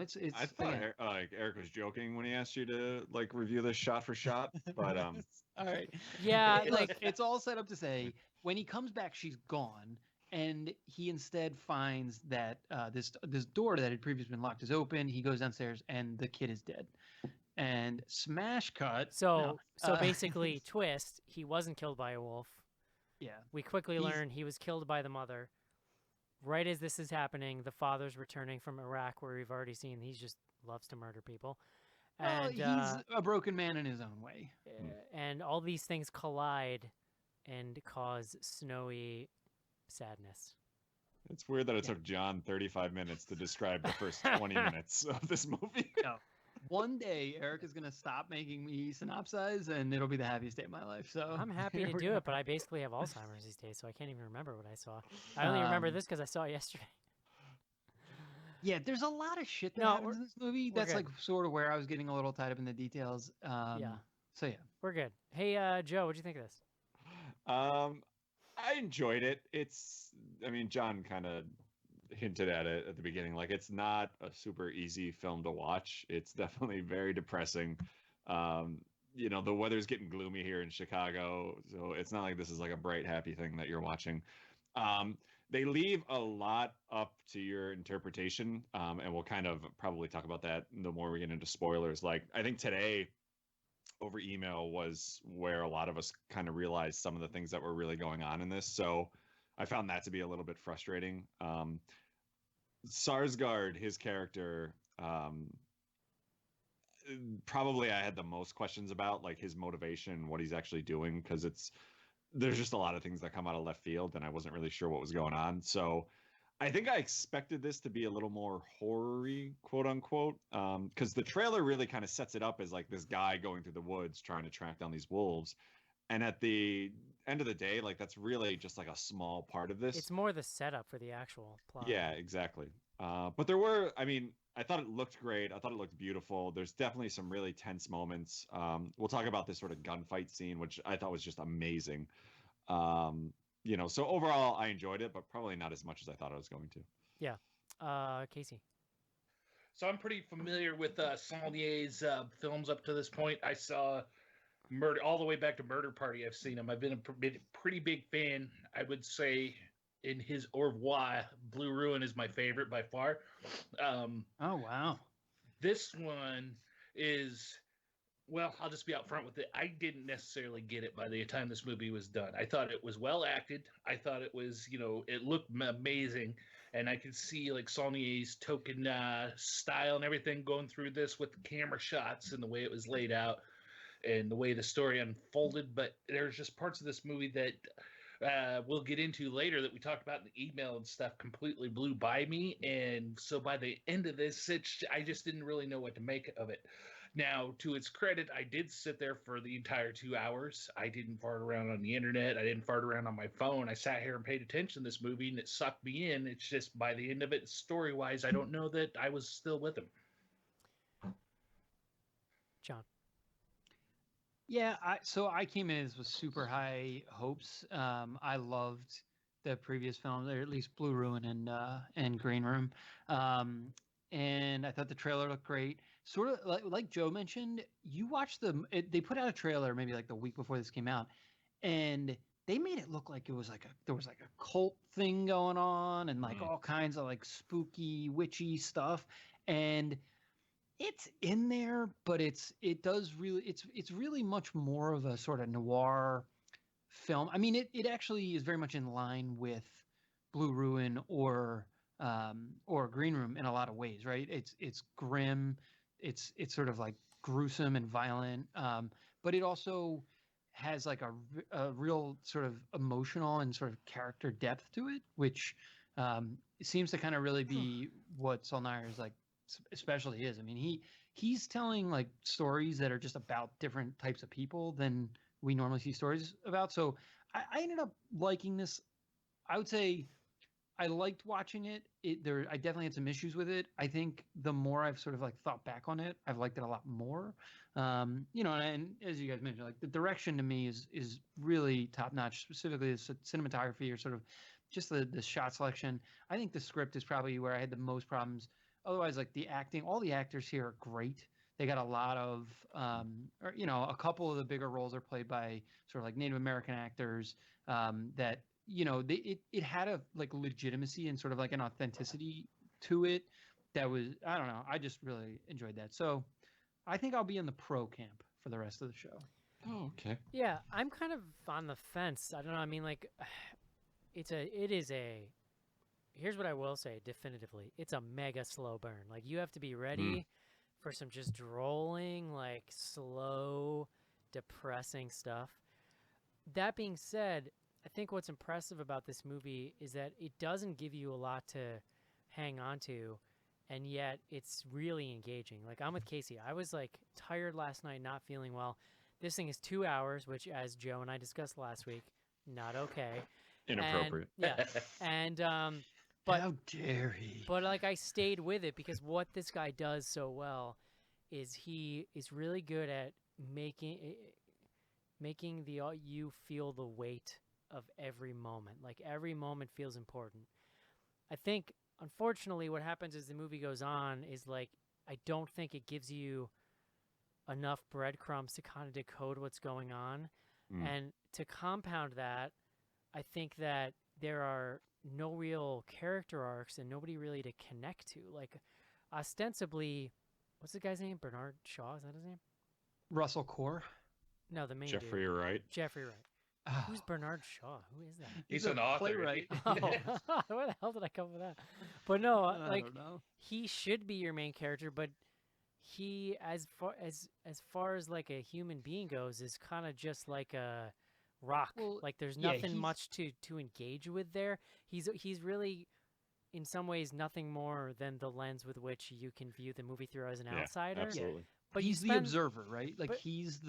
It's. I thought again, like Eric was joking when he asked you to like review this shot for shot, but all right. Yeah, Look, like it's all set up to say when he comes back, she's gone, and he instead finds that this door that had previously been locked is open. He goes downstairs, and the kid is dead. And smash cut. so no, basically, twist. He wasn't killed by a wolf. yeah. We quickly He's- learn he was killed by the mother. Right as this is happening, the father's returning from Iraq, where we've already seen he just loves to murder people. Well, And he's a broken man in his own way. and all these things collide and cause snowy sadness. it's weird that it Yeah. took John 35 minutes to describe the first 20 minutes of this movie. One day, Eric is gonna stop making me synopsize, and it'll be the happiest day of my life. So I'm happy here to we do go. it, but I basically have Alzheimer's these days, so I can't even remember what I saw. I only remember this because I saw it yesterday. Yeah, there's a lot of shit that No, happens in this movie. we're That's good. like sort of where I was getting a little tied up in the details. Yeah. So yeah. We're good. Hey, Joe, what'd you think of this? I enjoyed it. I mean, John kind of hinted at it at the beginning. Like, it's not a super easy film to watch. It's definitely very depressing. The weather's getting gloomy here in Chicago, so it's not like this is like a bright, happy thing that you're watching. They leave a lot up to your interpretation, and we'll kind of probably talk about that the more we get into spoilers. Like, I think today over email was where a lot of us kind of realized some of the things that were really going on in this. So I found that to be a little bit frustrating. Sarsgaard, his character, probably I had the most questions about, like his motivation, what he's actually doing, because there's just a lot of things that come out of left field, and I wasn't really sure what was going on. So I think I expected this to be a little more horror-y, quote unquote, because the trailer really kind of sets it up as like this guy going through the woods trying to track down these wolves. And at the end of the day, like that's really just like a small part of this. It's more the setup for the actual plot. Yeah, exactly. But I thought it looked great. I thought it looked beautiful. There's definitely some really tense moments. We'll talk about this sort of gunfight scene, which I thought was just amazing. So overall, I enjoyed it, but probably not as much as I thought I was going to. Yeah. Casey. So I'm pretty familiar with Saulnier's films up to this point. I saw Murder all the way back to Murder Party. I've seen him. I've been a pretty big fan. I would say in his au revoir. Blue Ruin is my favorite by far. Oh wow. This one is, well, I'll just be out front with it. I didn't necessarily get it by the time this movie was done. I thought it was well acted. I thought it was, it looked amazing. And I could see like Saulnier's token style and everything going through this with the camera shots and the way it was laid out and the way the story unfolded. But there's just parts of this movie that we'll get into later that we talked about in the email and stuff completely blew by me. And so by the end of this, I just didn't really know what to make of it. Now, to its credit, I did sit there for the entire 2 hours. I didn't fart around on the internet. I didn't fart around on my phone. I sat here and paid attention to this movie, and it sucked me in. It's just by the end of it, story-wise, I don't know that I was still with him. John. Yeah, so I came in with super high hopes. I loved the previous films, or at least Blue Ruin and Green Room, and I thought the trailer looked great. Sort of like Joe mentioned, you watched they put out a trailer maybe like the week before this came out, and they made it look like it was there was like a cult thing going on and like all kinds of like spooky, witchy stuff, and it's in there, but it's really much more of a sort of noir film. I mean, it actually is very much in line with Blue Ruin or Green Room in a lot of ways, right? It's grim, it's sort of like gruesome and violent, but it also has like a real sort of emotional and sort of character depth to it, which seems to kind of really be what Saulnier's like especially is. I mean, he's telling like stories that are just about different types of people than we normally see stories about. So I ended up liking this. I would say I liked watching it. I definitely had some issues with it. I think the more I've sort of like thought back on it, I've liked it a lot more. And as you guys mentioned, like the direction to me is really top notch. Specifically, the cinematography or sort of just the shot selection. I think the script is probably where I had the most problems. Otherwise, like the acting, all the actors here are great. They got a lot of, a couple of the bigger roles are played by sort of like Native American actors that it had a like legitimacy and sort of like an authenticity to it that was, I don't know, I just really enjoyed that. So I think I'll be in the pro camp for the rest of the show. Oh, okay. Yeah, I'm kind of on the fence. I don't know. I mean, like, here's what I will say definitively. It's a mega slow burn. Like, you have to be ready for some just drolling, like, slow, depressing stuff. That being said, I think what's impressive about this movie is that it doesn't give you a lot to hang on to, and yet it's really engaging. Like, I'm with Casey. I was, like, tired last night, not feeling well. This thing is 2 hours, which, as Joe and I discussed last week, not okay. Inappropriate. But how dare he? But like I stayed with it because what this guy does so well is he is really good at making you feel the weight of every moment. Like every moment feels important. I think unfortunately what happens as the movie goes on is like I don't think it gives you enough breadcrumbs to kind of decode what's going on. And to compound that, I think that there are no real character arcs and nobody really to connect to. Like, ostensibly, what's the guy's name? Bernard Shaw? Is that his name? Russell Core? No, the main Jeffrey dude. Wright. Jeffrey Wright. Oh. Who's Bernard Shaw? Who is that? He's an author. playwright. Oh, where the hell did I come with that? But no, I like don't know. he should be your main character, but he, as far as like a human being goes, is kind of just like a rock. Well, like there's yeah, nothing he's- much to engage with there. He's really, in some ways, nothing more than the lens with which you can view the movie through as an outsider. Absolutely. But he's you the spend, observer, right? Like but- he's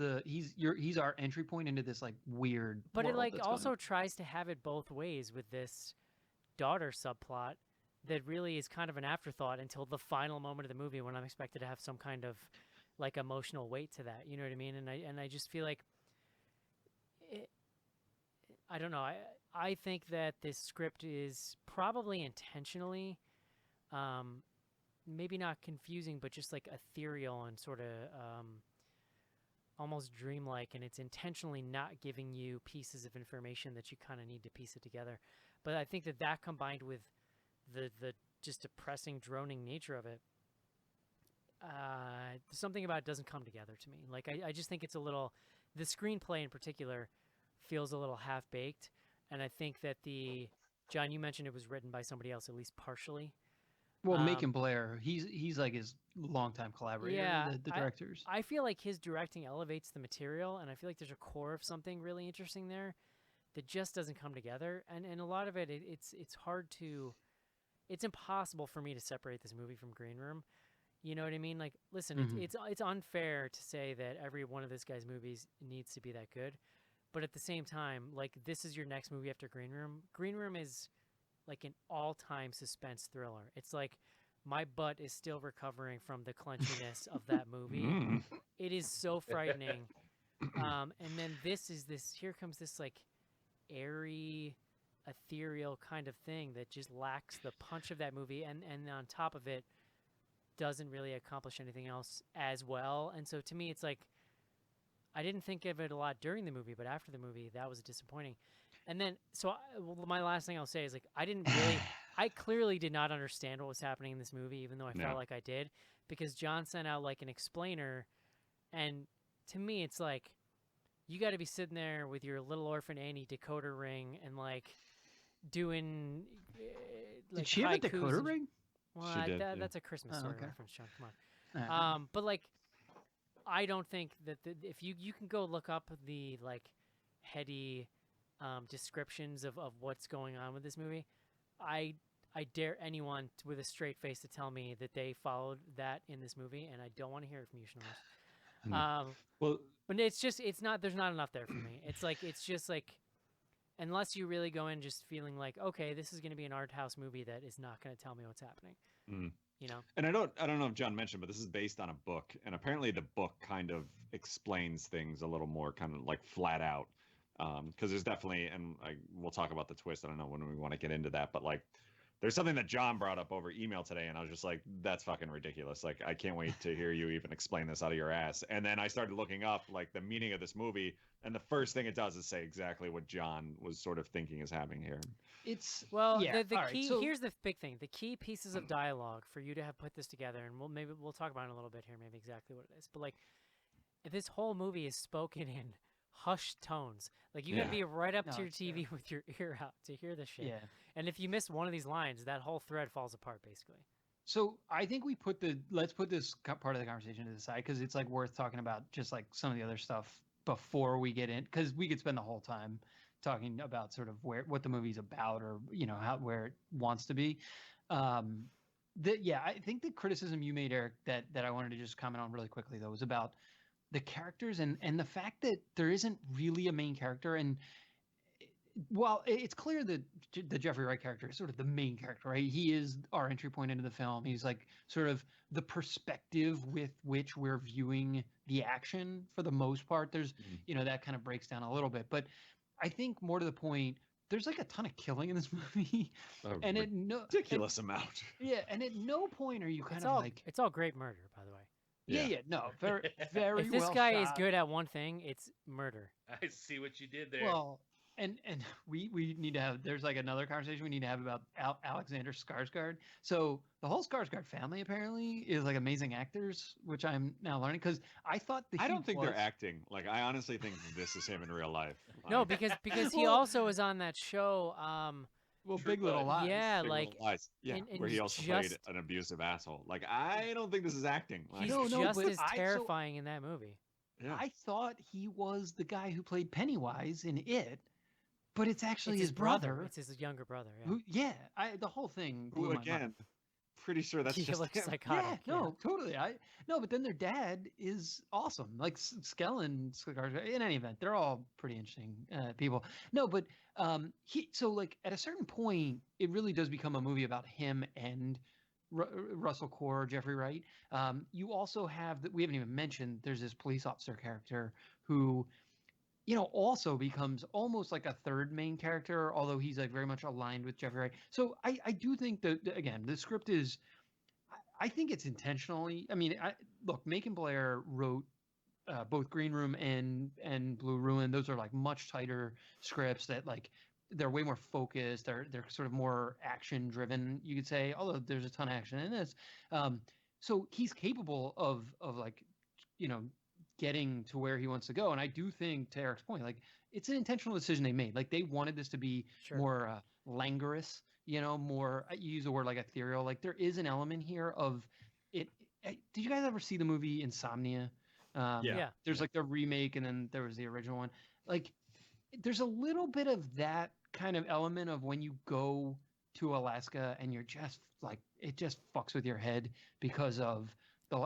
our entry point into this like weird. But it world like that's going also on. tries to have it both ways with this daughter subplot that really is kind of an afterthought until the final moment of the movie when I'm expected to have some kind of like emotional weight to that. You know what I mean? And I just feel like I don't know. I think that this script is probably intentionally maybe not confusing, but just like ethereal and sort of almost dreamlike, and it's intentionally not giving you pieces of information that you kind of need to piece it together. But I think that combined with the just depressing, droning nature of it, something about it doesn't come together to me. Like I just think it's a little, the screenplay in particular feels a little half baked, and I think that John, you mentioned it was written by somebody else, at least partially. Well, Macon Blair, he's like his longtime collaborator, Yeah, the directors. I feel like his directing elevates the material, and I feel like there's a core of something really interesting there that just doesn't come together. And a lot of it's hard to, it's impossible for me to separate this movie from Green Room. You know what I mean? Like, listen, it's unfair to say that every one of this guy's movies needs to be that good, but at the same time, like, this is your next movie after Green Room. Green Room is like an all-time suspense thriller. It's like my butt is still recovering from the clenchiness of that movie. It is so frightening. And then here comes this like airy, ethereal kind of thing that just lacks the punch of that movie, and on top of it doesn't really accomplish anything else as well. And so to me, it's like, I didn't think of it a lot during the movie, but after the movie, that was disappointing. And then, my last thing I'll say is, like, I clearly did not understand what was happening in this movie, even though I felt like I did, because John sent out like an explainer, and to me, it's like, you got to be sitting there with your Little Orphan Annie decoder ring and like doing. Like, did she have a decoder ring? Well, She did, that's a Christmas story okay. reference, John. Come on. But like, I don't think that if you can go look up the like heady descriptions of what's going on with this movie, I dare anyone with a straight face to tell me that they followed that in this movie, and I don't want to hear it from you, Shinoris. Well, but there's not enough there for me. It's just like, unless you really go in just feeling like, okay, this is going to be an art house movie that is not going to tell me what's happening. You know? And I don't know if John mentioned, but this is based on a book, and apparently the book kind of explains things a little more kind of like flat out. Because there's definitely, and we'll talk about the twist. I don't know when we want to get into that, but like, there's something that John brought up over email today, and I was just like, that's fucking ridiculous. Like, I can't wait to hear you even explain this out of your ass. And then I started looking up like the meaning of this movie, and the first thing it does is say exactly what John was sort of thinking is happening here. It's the key. So, here's the big thing: the key pieces of dialogue for you to have put this together, and we'll talk about it in a little bit here, maybe exactly what it is. But like, this whole movie is spoken in hushed tones. Like, you gotta be right up to your TV with your ear out to hear this shit. Yeah. And if you miss one of these lines, that whole thread falls apart, basically. So I think let's put this part of the conversation to the side, because it's like worth talking about just like some of the other stuff before we get in, because we could spend the whole time talking about sort of what the movie's about, or where it wants to be. I think the criticism you made, Eric, that I wanted to just comment on really quickly though, was about the characters and the fact that there isn't really a main character. And while it's clear that the Jeffrey Wright character is sort of the main character, right? He is our entry point into the film. He's like sort of the perspective with which we're viewing the action for the most part. There's, that kind of breaks down a little bit. But I think more to the point, there's like a ton of killing in this movie. And ridiculous amount. Yeah. And at no point are you it's all great murder, by the way. Yeah. No, very, very if this well guy shot. is good at one thing, it's murder. I see what you did there. Well, and we need to have, there's like another conversation we need to have about Alexander Skarsgård. So the whole Skarsgård family apparently is like amazing actors, which I'm now learning, because I thought I don't think they're acting. Like, I honestly think this is him in real life. No, because he also was on that show. Big Little Lies. Yeah, Big like Little Lies. Yeah, and where he also played an abusive asshole. Like, I don't think this is acting. Like, he's just as terrifying in that movie. Yeah. I thought he was the guy who played Pennywise in It, but it's actually his brother. It's his younger brother. Yeah. The whole thing. Who again? Pretty sure that's just looks him. psychotic. Yeah, no, totally. But then their dad is awesome. Like Skellen, in any event, they're all pretty interesting people. No, but so like at a certain point, it really does become a movie about him and Russell Crowe, Jeffrey Wright. You also have that we haven't even mentioned. There's this police officer character who, also becomes almost like a third main character, although he's like very much aligned with Jeffrey Wright. So I do think that, again, the script is, I think it's intentionally, look, Macon Blair wrote both Green Room and Blue Ruin. Those are like much tighter scripts that like they're way more focused. They're sort of more action driven, you could say, although there's a ton of action in this. So he's capable of like, getting to where he wants to go. And I do think, to Eric's point, like it's an intentional decision they made. Like they wanted this to be more languorous, more, you use the word like ethereal. Like there is an element here of it. Did you guys ever see the movie Insomnia? Yeah. There's like the remake and then there was the original one. Like there's a little bit of that kind of element of when you go to Alaska and you're just like, it just fucks with your head because of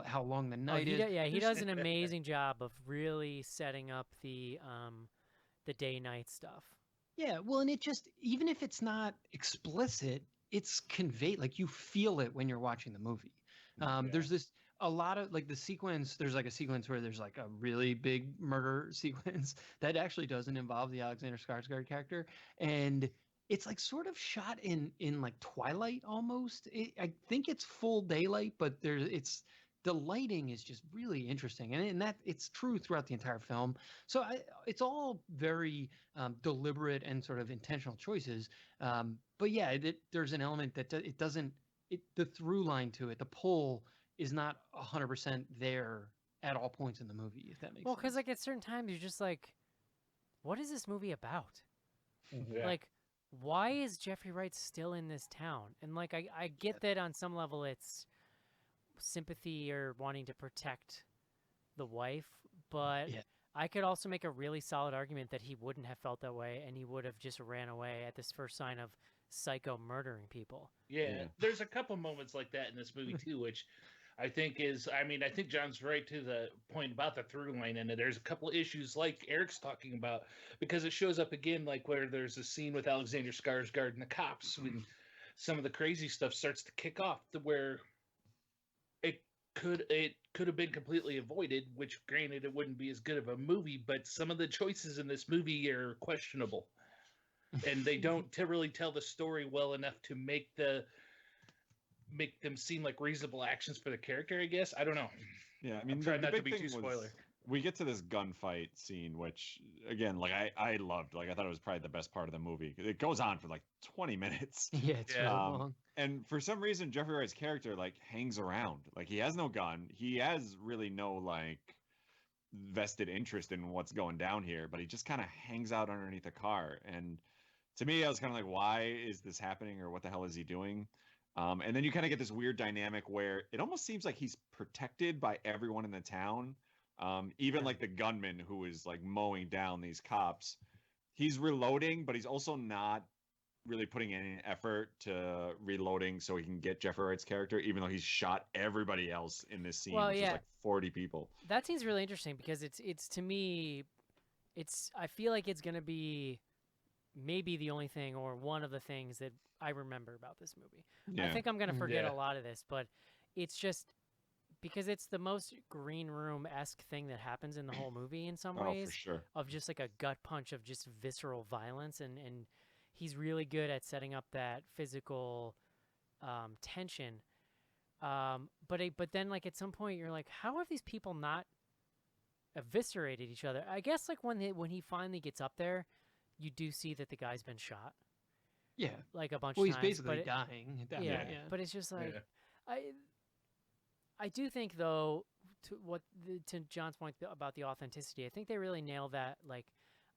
how long the night is. He does an amazing job of really setting up the day-night stuff. Yeah, well, and it just, even if it's not explicit, it's conveyed, like you feel it when you're watching the movie. There's a lot of like the sequence, there's like a sequence where there's like a really big murder sequence that actually doesn't involve the Alexander Skarsgård character. And it's like sort of shot in like twilight almost. I think it's full daylight, but the lighting is just really interesting, and that it's true throughout the entire film. So it's all very deliberate and sort of intentional choices. But yeah, there's an element that the through line to it, the pull is not 100% there at all points in the movie, if that makes sense. Well, because like at certain times you're just like, what is this movie about? Yeah. Like, why is Jeffrey Wright still in this town? And like I get that on some level it's sympathy or wanting to protect the wife, but I could also make a really solid argument that he wouldn't have felt that way and he would have just ran away at this first sign of psycho murdering people. Yeah, there's a couple moments like that in this movie too, which I think I think John's right to the point about the through line, and there's a couple issues like Eric's talking about, because it shows up again, like where there's a scene with Alexander Skarsgård and the cops when some of the crazy stuff starts to kick off, to where it could have been completely avoided, which granted it wouldn't be as good of a movie, but some of the choices in this movie are questionable. And they don't really tell the story well enough to make them seem like reasonable actions for the character, I guess. I don't know. Yeah, I mean, I'm trying the not to big be thing too was spoiler. we get to this gunfight scene, which again, like I loved. Like I thought it was probably the best part of the movie. It goes on for like 20 minutes. Yeah, it's really long. And for some reason, Jeffrey Wright's character like hangs around. Like he has no gun. He has really no like vested interest in what's going down here, but he just kind of hangs out underneath the car. And to me, I was kind of like, why is this happening, or what the hell is he doing? And then you kind of get this weird dynamic where it almost seems like he's protected by everyone in the town. Even like the gunman who is like mowing down these cops, he's reloading, but he's also not really putting any effort to reloading so he can get Jeffrey Wright's character, even though he's shot everybody else in this scene, which is like 40 people. That scene's really interesting because it's to me, I feel like it's gonna be maybe the only thing or one of the things that I remember about this movie. Yeah. I think I'm gonna forget a lot of this, but it's just because it's the most Green Room-esque thing that happens in the whole movie in some ways. For sure. Of just like a gut punch of just visceral violence, and he's really good at setting up that physical tension. But then like at some point you're like, how have these people not eviscerated each other? I guess like when he finally gets up there, you do see that the guy's been shot. Yeah, like a bunch of times. Well, he's basically dying at that point. Yeah, but it's just like I do think though, to John's point about the authenticity, I think they really nailed that. Like,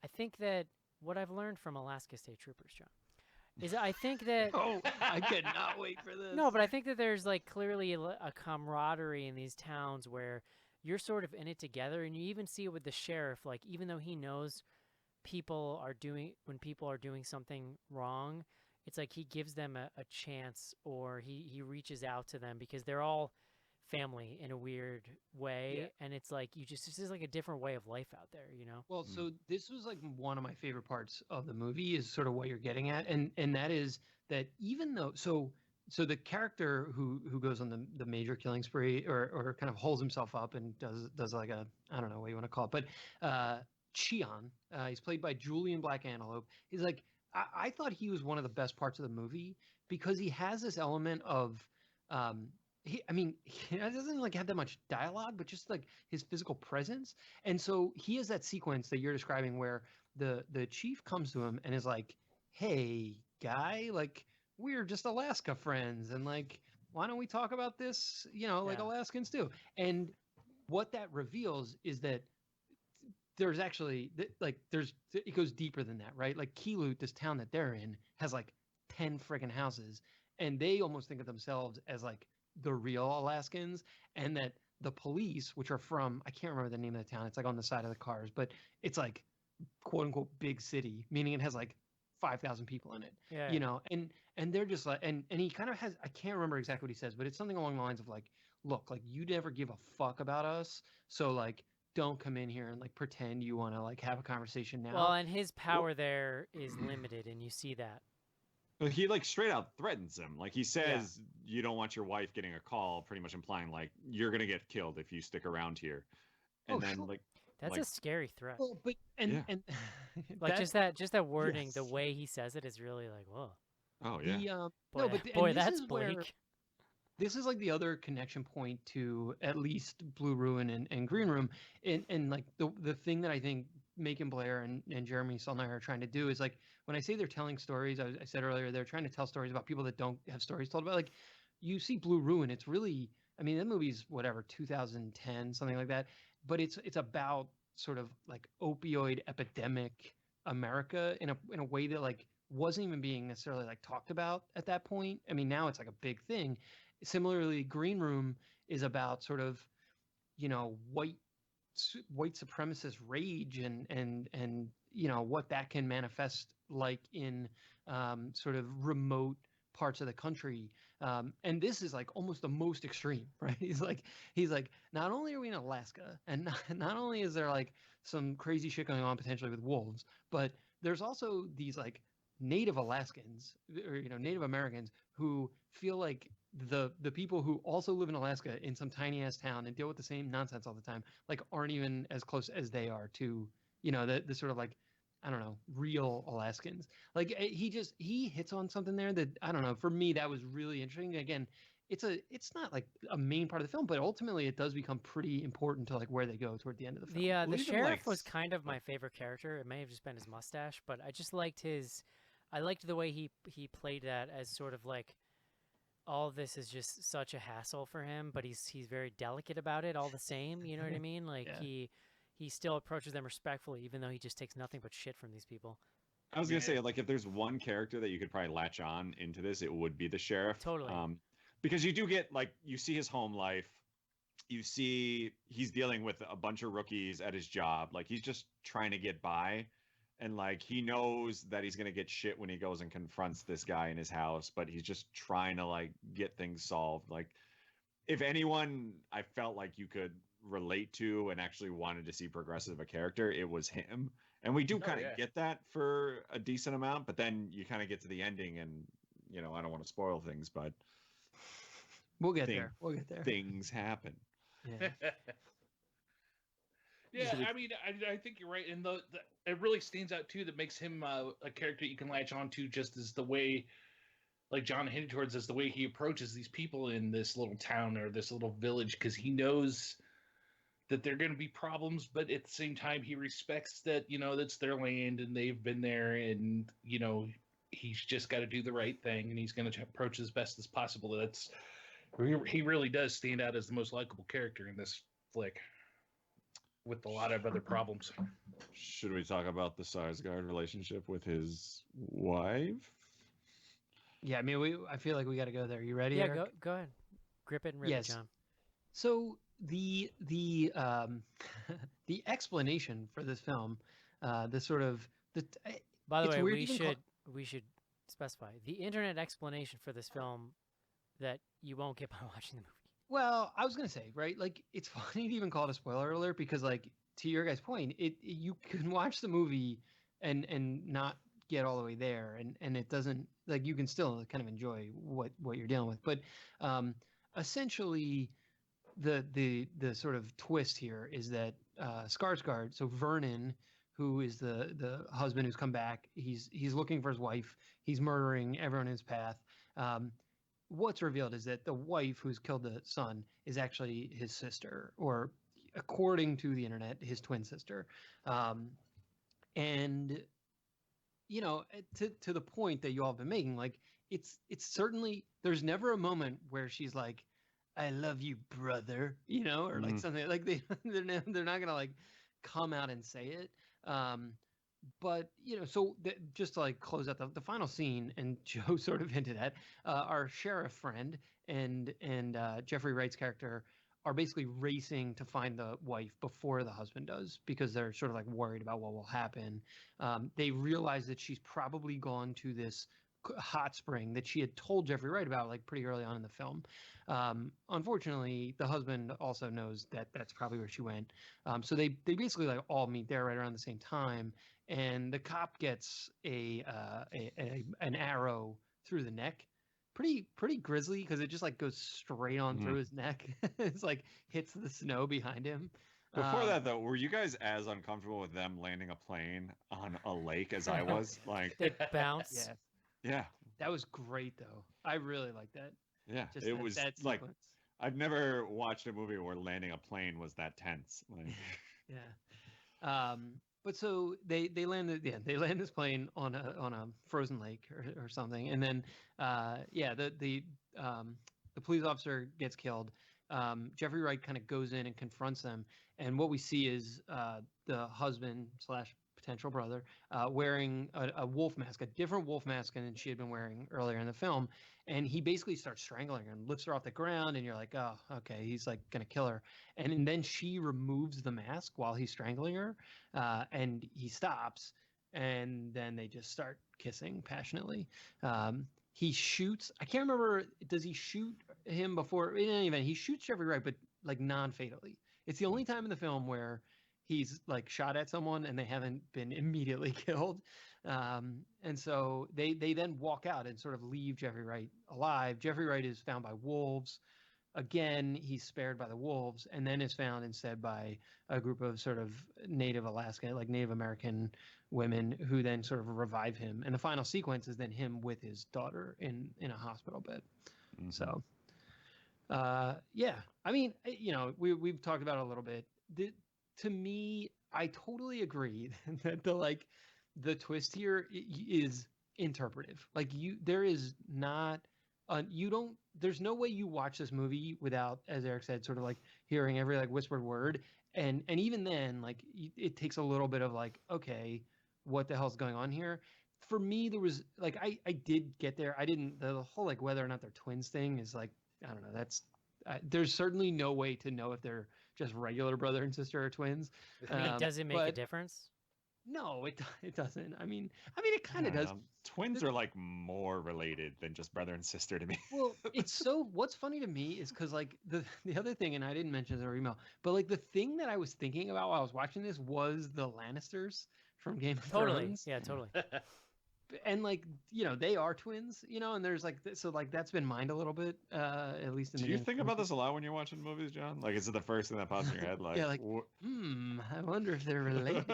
I think that what I've learned from Alaska State Troopers, John, is I think that I could not wait for this. No, but I think that there's like clearly a camaraderie in these towns where you're sort of in it together, and you even see it with the sheriff. Like, even though he knows people are doing something wrong, it's like he gives them a chance, or he reaches out to them because they're all family in a weird way, and it's like this is like a different way of life out there, you know. Well, so this was like one of my favorite parts of the movie, is sort of what you're getting at, and that is that even though so the character who goes on the major killing spree, or kind of holds himself up and does like a, I don't know what you want to call it, but Cheon, he's played by Julian Black Antelope. He's like, I thought he was one of the best parts of the movie because he has this element of he doesn't like have that much dialogue, but just like his physical presence. And so he has that sequence that you're describing where the chief comes to him and is like, hey, guy, like, we're just Alaska friends. And, like, why don't we talk about this, like Yeah. Alaskans do? And what that reveals is that there's actually, it goes deeper than that, right? Like, Keelut, this town that they're in, has like 10 friggin' houses. And they almost think of themselves as like the real Alaskans. And that the police, which are from, I can't remember the name of the town, it's like on the side of the cars, but it's like quote unquote big city, meaning it has like 5,000 people in it, Yeah. and they're just like, and he kind of has, I can't remember exactly what he says, but it's something along the lines of like, look, like, you never give a fuck about us, so like, don't come in here and like pretend you want to like have a conversation now. Well, and his power there is limited, and you see that. But he like straight out threatens him. Like, he says, you don't want your wife getting a call, pretty much implying like you're gonna get killed if you stick around here. And then sure. like That's a scary threat. Well, but and Like, just that wording, the yes. way he says it is really like, whoa. oh yeah. the Boy, no, but boy, and this that's is where bleak. this is like the other connection point to at least Blue Ruin and Green Room, and like the thing that I think Macon Blair and Jeremy Solnay are trying to do is, like, when I say they're telling stories, I said earlier, they're trying to tell stories about people that don't have stories told about. Like, you see Blue Ruin, it's really, I mean, that movie's whatever, 2010, something like that, but it's about sort of like opioid epidemic America in a way that like wasn't even being necessarily like talked about at that point. I mean, now it's like a big thing. Similarly, Green Room is about sort of, white supremacist rage and what that can manifest like in sort of remote parts of the country. And this is like almost the most extreme, right? He's like, not only are we in Alaska, and not only is there like some crazy shit going on potentially with wolves, but there's also these like Native Alaskans, or Native Americans, who feel like the people who also live in Alaska in some tiny ass town and deal with the same nonsense all the time, like, aren't even as close as they are to the sort of like, I don't know, real Alaskans. Like, he hits on something there that, I don't know, for me that was really interesting. Again, it's not like a main part of the film, but ultimately it does become pretty important to like where they go toward the end of the film. The even, sheriff like, was kind of my favorite character. It may have just been his mustache, but I liked the way he played that as sort of like, all of this is just such a hassle for him, but he's very delicate about it all the same. You know what I mean? Like, Yeah. he still approaches them respectfully, even though he just takes nothing but shit from these people. I was gonna Yeah. say, like, if there's one character that you could probably latch on into this, it would be the sheriff. Totally. Because you do get, like, you see his home life, you see he's dealing with a bunch of rookies at his job, like, he's just trying to get by, and like, he knows that he's gonna get shit when he goes and confronts this guy in his house, but he's just trying to like get things solved. Like, if anyone I felt like you could relate to and actually wanted to see progressive a character, it was him. And we do kind of yeah. get that for a decent amount, but then you kind of get to the ending, and I don't want to spoil things, but We'll get Thing- there. We'll get there. things happen. Yeah. Yeah, Should we- I mean, I think you're right, and it really stands out too. That makes him a character you can latch on to, just as the way, like John hinted towards, as the way he approaches these people in this little town or this little village, because he knows that they're going to be problems, but at the same time, he respects that that's their land and they've been there, and he's just got to do the right thing, and he's going to approach as best as possible. He really does stand out as the most likable character in this flick, with a lot of other problems. Should we talk about the Sarsgaard relationship with his wife? Yeah, I mean, I feel like we got to go there. You ready? Yeah, Eric? go ahead. Grip it and rip Yes. it, John. So the the explanation for this film, the sort of By the it's way, weird we even should specify the internet explanation for this film that you won't get by watching the movie. well, I was gonna say, right, like, it's funny to even call it a spoiler alert, because, like, to your guys' point, you can watch the movie and not get all the way there, and it doesn't, like, you can still kind of enjoy what you're dealing with, but essentially the sort of twist here is that Skarsgård, so Vernon, who is the husband who's come back, he's looking for his wife, he's murdering everyone in his path. What's revealed is that the wife who's killed the son is actually his sister, or according to the internet, his twin sister. And you know, to the point that you all have been making, like it's certainly there's never a moment where she's like, "I love you, brother," you know, or like something like they're not gonna like come out and say it. But you know, so just to like close out the final scene, and Joe sort of hinted at, our sheriff friend and Jeffrey Wright's character are basically racing to find the wife before the husband does, because they're sort of like worried about what will happen. They realize that she's probably gone to this hot spring that she had told Jeffrey Wright about like pretty early on in the film. Unfortunately, the husband also knows that that's probably where she went. So they basically like all meet there right around the same time, and the cop gets an arrow through the neck. Pretty grisly, because it just like goes straight on through his neck. It's like hits the snow behind him. Before that, though, were you guys as uncomfortable with them landing a plane on a lake as I was? Like, They bounce. Yeah. That was great, though. I really like that. Yeah, Just it was that like sequence. I've never watched a movie where landing a plane was that tense. Like, Yeah. But so they land this plane on a frozen lake or something, and then the police officer gets killed. Jeffrey Wright kind of goes in and confronts them, and what we see is the husband slash potential brother wearing a wolf mask, a different wolf mask than she had been wearing earlier in the film, and he basically starts strangling her and lifts her off the ground, and you're like, oh, okay, he's like gonna kill her, and then she removes the mask while he's strangling her, and he stops, and then they just start kissing passionately. He shoots. I can't remember. Does he shoot him before? In any event, he shoots Jeffrey Wright, but like non-fatally. It's the only time in the film where he's like shot at someone and they haven't been immediately killed. And so they then walk out and sort of leave Jeffrey Wright alive. Jeffrey Wright is found by wolves. Again, he's spared by the wolves, and then is found instead by a group of sort of Native American women, who then sort of revive him. And the final sequence is then him with his daughter in a hospital bed. So, yeah, I mean, you know, we've talked about it a little bit. To me, I totally agree that the twist here is interpretive. Like there is not. There's no way you watch this movie without, as Eric said, sort of like hearing every like whispered word. And even then, like it takes a little bit of like, okay, what the hell's going on here? For me, there was like, I did get there. I didn't, the whole like whether or not they're twins thing is like, I don't know. There's certainly no way to know if they're just regular brother and sister or twins. I mean, does it make a difference? No, it doesn't. I mean, it kind of does. Twins are like more related than just brother and sister to me. Well, what's funny to me is because like the other thing, and I didn't mention this in our email, but like the thing that I was thinking about while I was watching this was the Lannisters from Game of Thrones. Yeah, totally. And like, you know, they are twins, you know, and there's like, so like that's been mined a little bit, at least in Do you think about this a lot when you're watching movies, John? Like, is it the first thing that pops in your head? Like, yeah, like, I wonder if they're related.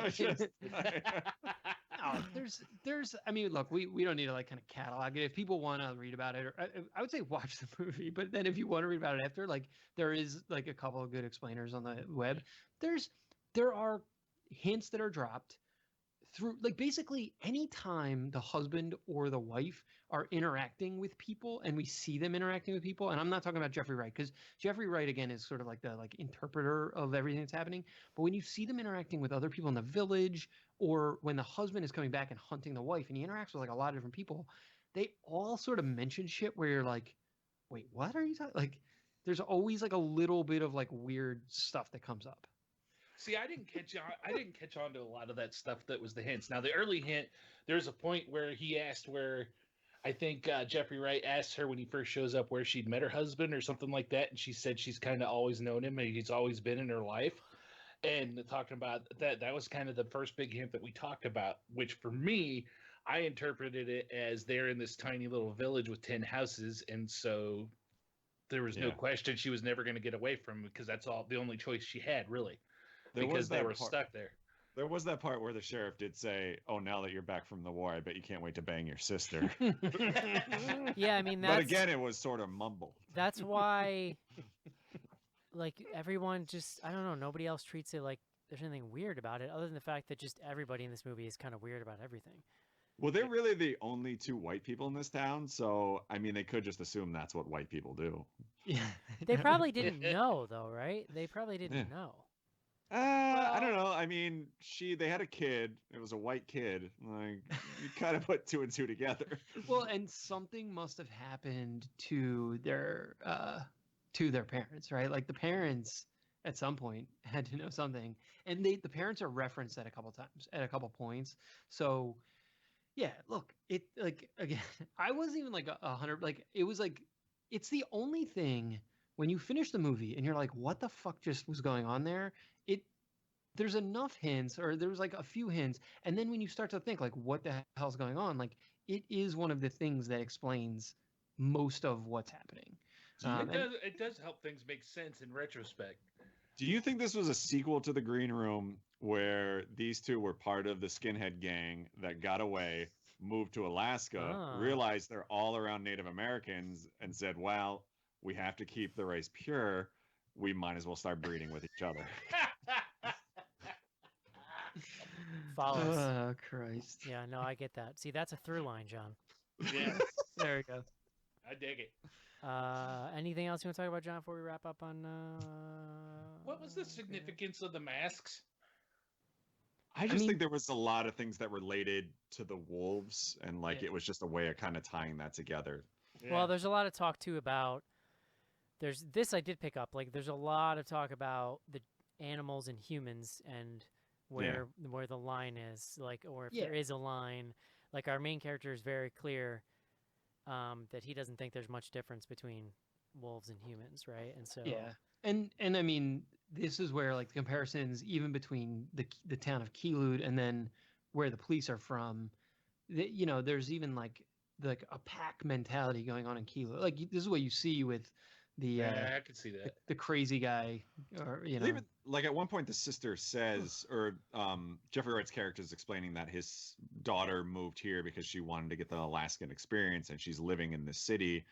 No, there's, I mean, look, we don't need to like kind of catalog it. If people want to read about it, or I would say watch the movie, but then if you want to read about it after, like there is like a couple of good explainers on the web. There are hints that are dropped through, like, basically anytime the husband or the wife are interacting with people and we see them interacting with people, and I'm not talking about Jeffrey Wright, because Jeffrey Wright again is sort of like the like interpreter of everything that's happening, but when you see them interacting with other people in the village, or when the husband is coming back and hunting the wife and he interacts with like a lot of different people, they all sort of mention shit where you're like, wait, what are you talking, like there's always like a little bit of like weird stuff that comes up. See, I didn't catch on to a lot of that stuff that was the hints. Now, the early hint, there's a point where he asked where, I think Jeffrey Wright asked her when he first shows up where she'd met her husband or something like that, and she said she's kind of always known him and he's always been in her life. And talking about that was kind of the first big hint that we talked about, which for me, I interpreted it as they're in this tiny little village with 10 houses, and so there was no question she was never going to get away from him, because that's the only choice she had, really. Because they were stuck there. There was that part where the sheriff did say, "Oh, now that you're back from the war, I bet you can't wait to bang your sister." Yeah, I mean, that's... But again, it was sort of mumbled. That's why, like, everyone just, I don't know, nobody else treats it like there's anything weird about it, other than the fact that just everybody in this movie is kind of weird about everything. Well, they're really the only two white people in this town, so I mean, they could just assume that's what white people do. Yeah. They probably didn't know, though, right? They probably didn't know. I don't know. I mean, they had a kid. It was a white kid. Like, you kind of put two and two together. Well, and something must have happened to their parents, right? Like the parents at some point had to know something, and the parents are referenced at a couple times, at a couple points. So, yeah, look, it like again, I wasn't even like 100. Like it was like it's the only thing when you finish the movie and you're like, what the fuck just was going on there? There's enough hints, or there was like a few hints, and then when you start to think like, what the hell's going on? Like, it is one of the things that explains most of what's happening. It does help things make sense in retrospect. Do you think this was a sequel to The Green Room, where these two were part of the skinhead gang that got away, moved to Alaska, realized they're all around Native Americans, and said, well, we have to keep the race pure. We might as well start breeding with each other. Follows. Oh, Christ. Yeah, no, I get that. See, that's a through line, John. Yeah, There we go. I dig it. Anything else you want to talk about, John, before we wrap up on... What was the significance of the masks? I just think there was a lot of things that related to the wolves, and like it was just a way of kind of tying that together. Yeah. Well, there's a lot of talk, too, about... There's this I did pick up. Like, there's a lot of talk about the animals and humans and where the line is, like, or if there is a line. Like, our main character is very clear that he doesn't think there's much difference between wolves and humans, right? And so and I mean, this is where like the comparisons even between the town of Keelud and then where the police are from, you know, there's even like a pack mentality going on in Keelud. Like this is what you see with the I could see that the crazy guy, or you know, even like at one point the sister says, or Jeffrey Wright's character is explaining that his daughter moved here because she wanted to get the Alaskan experience, and she's living in this city,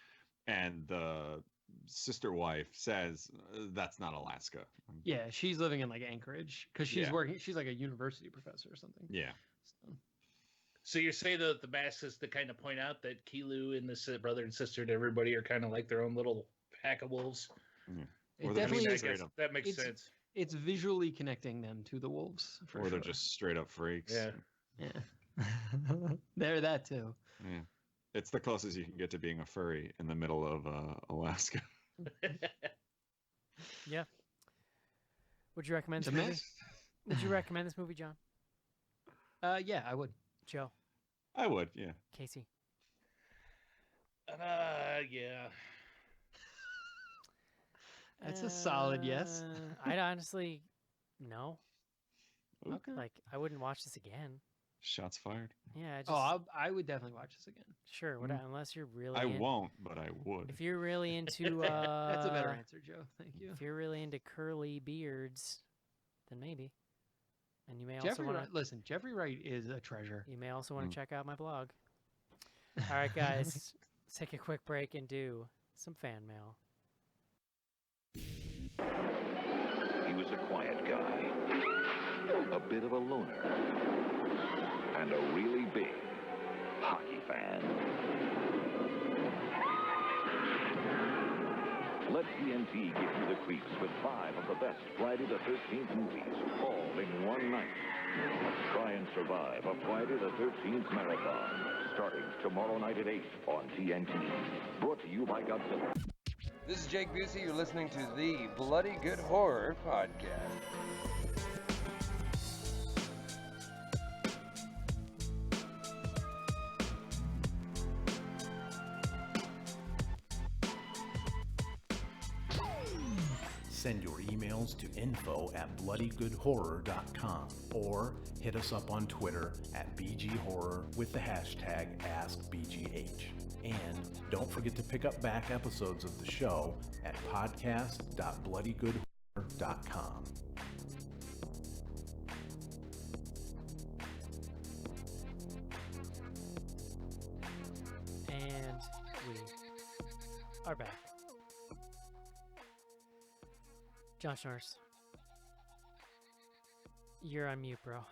and the sister wife says that's not Alaska. Yeah, she's living in like Anchorage because she's working. She's like a university professor or something. Yeah. So you say that the masks is to kind of point out that Kilu and the brother and sister and everybody are kind of like their own little pack of wolves. Yeah. It definitely I guess that makes sense. It's visually connecting them to the wolves. Or they're just straight up freaks. Yeah. They're that too. Yeah. It's the closest you can get to being a furry in the middle of Alaska. Yeah. Would you recommend this movie? Would you recommend this movie, John? Yeah, I would. Joe? I would, yeah. Casey? Yeah. That's a solid yes. I'd honestly, no. Okay. Like, I wouldn't watch this again. Shots fired. Yeah. I would definitely watch this again. Sure. Unless you're really. I won't, but I would. If you're really into. That's a better answer, Joe. Thank you. If you're really into curly beards, then maybe. And you may also want to listen. Jeffrey Wright is a treasure. You may also want to check out my blog. All right, guys, let's take a quick break and do some fan mail. He was a quiet guy, a bit of a loner, and a really big hockey fan. Let TNT give you the creeps with 5 of the best Friday the 13th movies, all in one night. Try and survive a Friday the 13th marathon, starting tomorrow night at 8 on TNT. Brought to you by Godzilla. This is Jake Busey. You're listening to the Bloody Good Horror Podcast. Send your emails to info@bloodygoodhorror.com or hit us up on Twitter at BGHorror with the hashtag AskBGH. And don't forget to pick up back episodes of the show at podcast.bloodygoodhorror.com. And we are back. John Schnorrs, you're on mute, bro.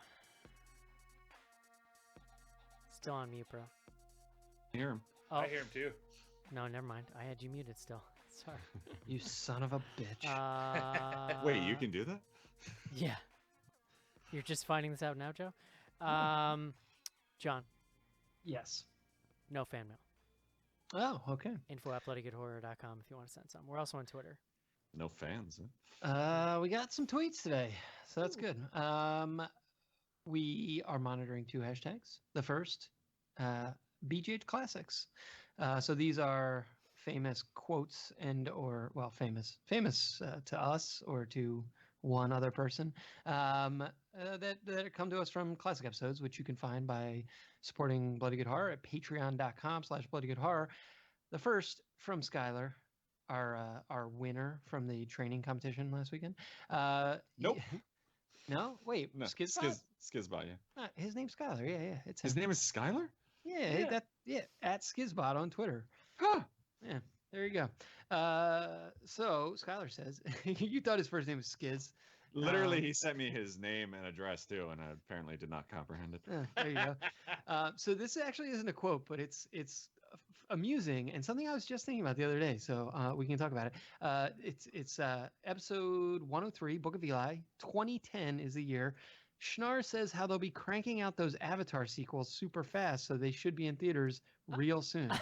still on mute, bro. I hear him. Oh, I hear him too. no, never mind. I had you muted still. Sorry. You son of a bitch. Wait, you can do that? Yeah. You're just finding this out now, Joe? John, Yes. no fan mail. Oh, okay. info@bloodygoodhorror.com if you want to send some. We're also on Twitter. No fans. Huh? We got some tweets today, so that's good. We are monitoring 2 hashtags. The first, BGH Classics. So these are famous quotes famous to us or to one other person that come to us from classic episodes, which you can find by supporting Bloody Good Horror at patreon.com/bloodygoodhorror. The first from Skylar, our winner from the training competition last weekend. Nope. No, wait, No, Skizbot? Skizbot, yeah. His name's Skylar. Yeah, it's His him. name is Skylar? Yeah, at Skizbot on Twitter. Huh. Yeah, there you go. So Skylar says you thought his first name was Skiz. Literally, he sent me his name and address too, and I apparently did not comprehend it. There you go. So this actually isn't a quote, but it's amusing and something I was just thinking about the other day. So we can talk about it. It's episode 103, Book of Eli. 2010 is the year. Schnar says how they'll be cranking out those Avatar sequels super fast, so they should be in theaters real soon.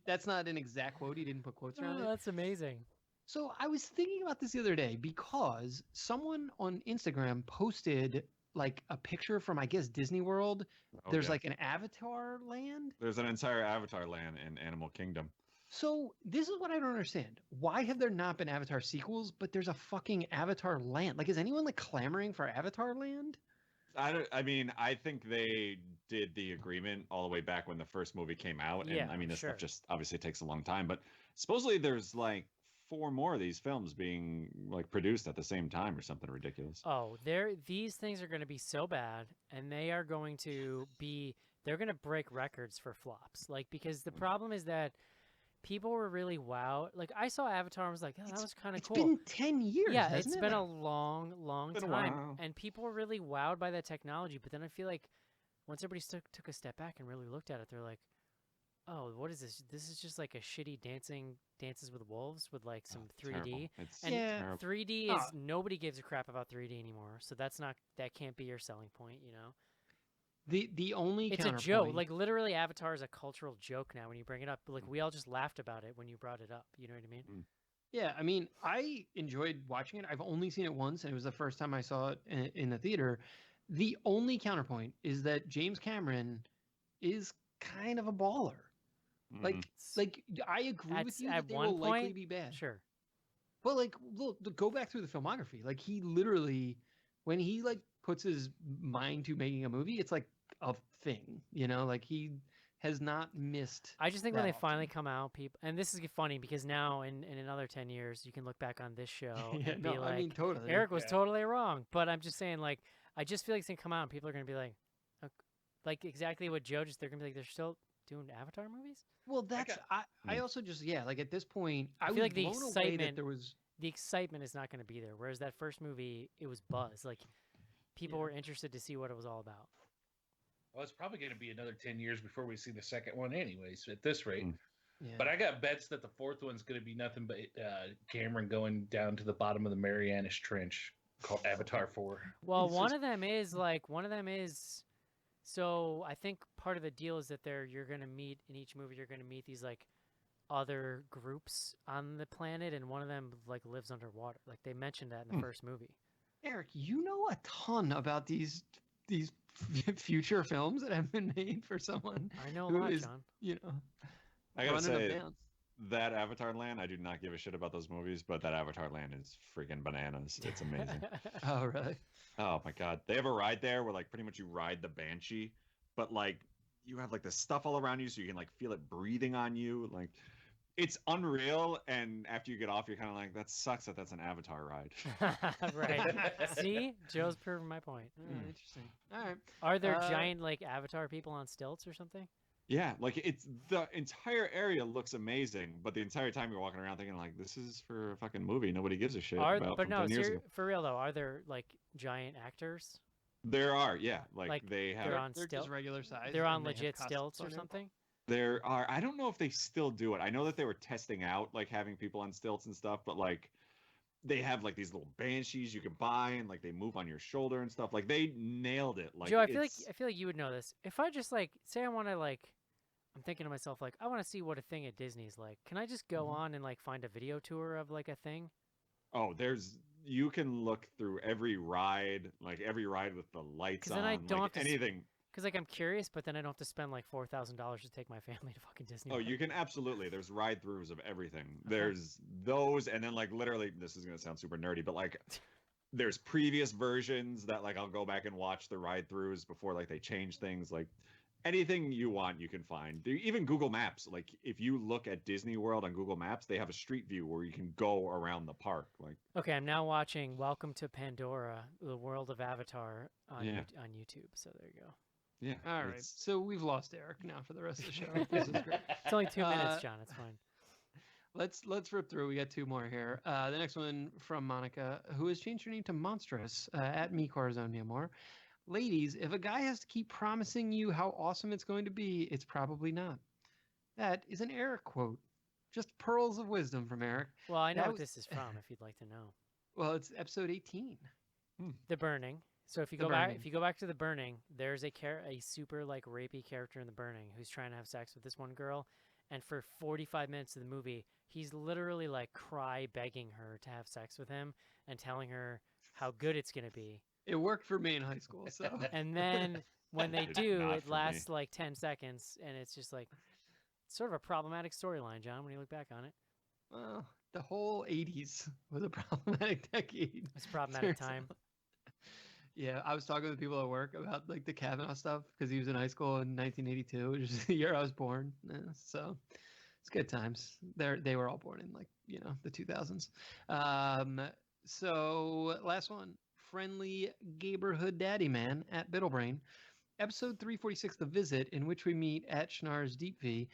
That's not an exact quote. He didn't put quotes around it. That's amazing. So I was thinking about this the other day because someone on Instagram posted like a picture from, I guess, Disney World. There's like an Avatar land. There's an entire Avatar land in Animal Kingdom. So this is what I don't understand. Why have there not been Avatar sequels, but there's a fucking Avatar land? Like, is anyone like clamoring for Avatar land? I mean, I think they did the agreement all the way back when the first movie came out. And I mean, this stuff just obviously takes a long time, but supposedly there's like 4 more of these films being like produced at the same time or something ridiculous. Oh, these things are going to be so bad, and they're going to break records for flops. Like, because the problem is that people were really wowed. Like, I saw Avatar and was like, oh, that was kind of cool. It's been 10 years. Yeah, hasn't it's it? been a long, long Been a time. while. And people were really wowed by that technology. But then I feel like once everybody took a step back and really looked at it, they're like, oh, what is this? This is just like a shitty Dances with Wolves with like some 3D. Terrible. It's And terrible. 3D is nobody gives a crap about 3D anymore. So that can't be your selling point, you know. The only It's a counterpoint. joke. Like, literally, Avatar is a cultural joke now when you bring it up. Like, we all just laughed about it when you brought it up. You know what I mean? Yeah, I mean, I enjoyed watching it. I've only seen it once, and it was the first time I saw it in the theater. The only counterpoint is that James Cameron is kind of a baller. Like I agree with you that they will likely be bad. Sure. But like, look, go back through the filmography. Like, he literally, when he like puts his mind to making a movie, it's like a thing, you know. Like, he has not missed. I just think when they finally come out, people, and this is funny because now in another 10 years, you can look back on this show and be like, I mean, totally. Eric was totally wrong. But I'm just saying, like, I just feel like it's gonna come out and people are gonna be like exactly what Joe just. They're gonna be like, they're still doing Avatar movies. Well, that's I also just like at this point I feel was like the blown away excitement that there was the excitement is not going to be there. Whereas that first movie, it was buzz. Like, people were interested to see what it was all about. Well, it's probably going to be another 10 years before we see the second one anyways, at this rate. Yeah. But I got bets that the fourth one's going to be nothing but Cameron going down to the bottom of the Marianas Trench called Avatar 4. Well, one of them is, so I think part of the deal is that you're going to meet, in each movie, you're going to meet these, like, other groups on the planet, and one of them, like, lives underwater. Like, they mentioned that in the first movie. Eric, you know a ton about these future films that have been made for someone. I know a who lot, is, John. you know, I gotta running them say, down. that Avatar land, I do not give a shit about those movies, but that Avatar land is freaking bananas. It's amazing. Oh, really? Oh my god, they have a ride there where like pretty much you ride the Banshee, but like you have like the stuff all around you, so you can like feel it breathing on you. Like, it's unreal. And after you get off, you're kind of like, that sucks that that's an Avatar ride. Right. See, Joe's proving my point. Interesting. All right. Are there giant like Avatar people on stilts or something? Yeah, like it's the entire area looks amazing, but the entire time you're walking around thinking like, this is for a fucking movie. Nobody gives a shit about But from no, 10 years ago. for real though, are there like giant actors? There are, yeah, Like, they have. they're on They're still. just regular size. They're on and they have legit costumes stilts or on it. something. There are. I don't know if they still do it. I know that they were testing out like having people on stilts and stuff, but like they have like these little banshees you can buy and like they move on your shoulder and stuff. Like they nailed it. Like Joe, I it's feel like you would know this. If I just like say I want to like, I'm thinking to myself like I want to see what a thing at Disney's like. Can I just go on and like find a video tour of like a thing? oh, there's you can look through every ride, like every ride with the lights 'Cause on, then I don't like have to anything. Because like I'm curious, but then I don't have to spend like $4,000 to take my family to fucking Disney. Oh, World. you can absolutely. There's ride throughs of everything. Okay. There's those, and then like literally, this is gonna sound super nerdy, but like there's previous versions that like I'll go back and watch the ride throughs before like they change things. Like anything you want, you can find. Even Google Maps. Like if you look at Disney World on Google Maps, they have a street view where you can go around the park. Like Okay, I'm now watching Welcome to Pandora: The World of Avatar on Yeah. on YouTube. So there you go. yeah. All right. it's- So we've lost Eric now for the rest of the show. This is great. It's only 2 minutes, Uh, John. It's fine. Let's rip through. We got two more here. The next one from Monica, who has changed her name to Monstrous at Me Corazon Mi Amor. Ladies, if a guy has to keep promising you how awesome it's going to be, it's probably not. That is an Eric quote. Just pearls of wisdom from Eric. Well, I know that what was- this is from. If you'd like to know, Well, it's episode 18. The Burning. So if you The go back, Burning. if you go back to The Burning, there's a super like rapey character in The Burning who's trying to have sex with this one girl, and for 45 minutes of the movie, he's literally like cry begging her to have sex with him and telling her how good it's gonna be. It worked for me in high school. So And then when they Did do, not it for me. lasts like 10 seconds, and it's just like sort of a problematic storyline, John, when you look back on it. well, the whole 80s was a problematic decade. It's a problematic Turns time. out. Yeah, I was talking with people at work about like the Kavanaugh stuff because he was in high school in 1982, which is the year I was born. So it's good times. They were all born in like the 2000s. So last one, friendly Gaberhood Daddy Man at Biddlebrain. Episode 346, The Visit, in which we meet at Schnarr's Deep V.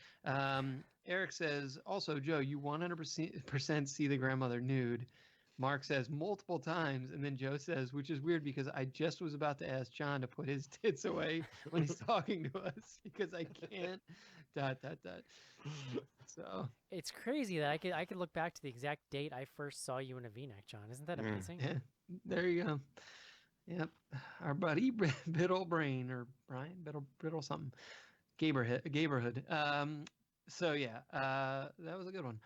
Eric says, also, Joe, you 100% see the grandmother nude. Mark says multiple times, and then Joe says, which is weird because I just was about to ask John to put his tits away when he's talking to us because I can't. ... So It's crazy that I could look back to the exact date I first saw you in a V-neck, John. Isn't that amazing? yeah, there you go. Yep, our buddy Biddlebrain or Brian Biddle something, Gaberhood. So yeah, that was a good one.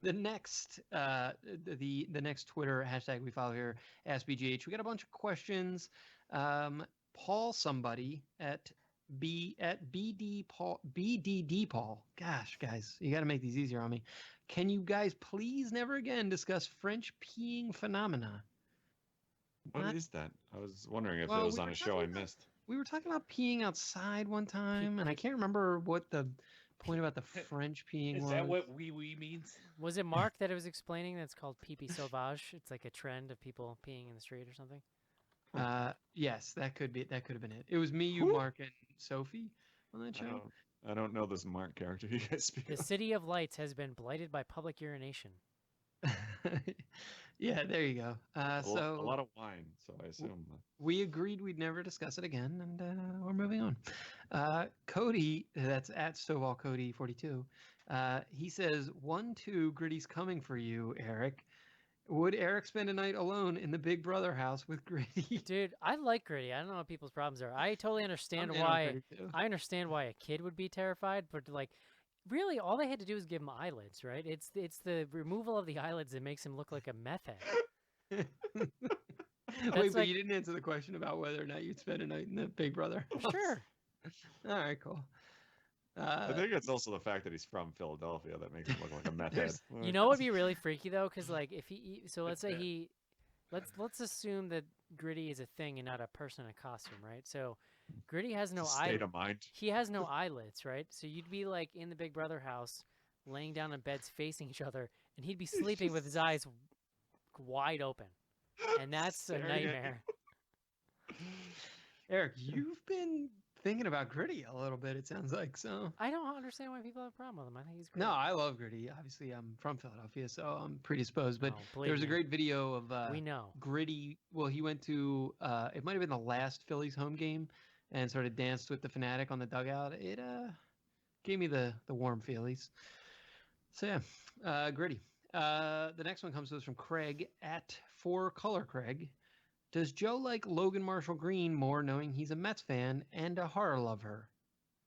The next the next Twitter hashtag we follow here, Ask BGH. We got a bunch of questions. Paul somebody at BDD Paul. Gosh, guys, you got to make these easier on me. Can you guys please never again discuss French peeing phenomena? What is that? I was wondering if Well, it was we on were a show I talking about- missed. We were talking about peeing outside one time, and I can't remember what the point about the French peeing Is was. that what wee means? Was it Mark that it was explaining that's called pee sauvage? It's like a trend of people peeing in the street or something. Yes, that could have been it. It was me, you, Who? Mark, and Sophie on that show. I don't know this Mark character you guys speak The of. city of lights has been blighted by public urination. Yeah, there you go. So A lot of wine, so I assume. we agreed we'd never discuss it again, and we're moving on. Cody, that's at Stovall Cody 42. He says 1-2 Gritty's coming for you, Eric. Would Eric spend a night alone in the Big Brother house with Gritty? Dude, I like Gritty. I don't know what people's problems are. I totally understand I'm in on why. Gritty, too. I understand why a kid would be terrified, but like, really, all they had to do was give him eyelids, right? It's the removal of the eyelids that makes him look like a meth head. Wait, but like- you didn't answer the question about whether or not you'd spend a night in the Big Brother house. Sure. All right, cool. I think it's also the fact that he's from Philadelphia that makes him look like a meth head. You know what would be really freaky though, because like if so let's say let's assume that Gritty is a thing and not a person in a costume, right? So Gritty has no State of mind. He has no eyelids, right? So you'd be like in the Big Brother house, laying down on beds facing each other, and he'd be sleeping with his eyes wide open, and that's a Staring at nightmare. Eric, you've been thinking about Gritty a little bit. It sounds like so. I don't understand why people have a problem with him. I think he's great. No, I love Gritty. Obviously, I'm from Philadelphia, so I'm predisposed. But Oh, there believe was a me. great video of We know. Gritty. Well, he went to it might have been the last Phillies home game, and sort of danced with the fanatic on the dugout. It gave me the warm feelies. So yeah, Gritty. The next one comes to us from Craig at 4Color Craig. Does Joe like Logan Marshall Green more knowing he's a Mets fan and a horror lover?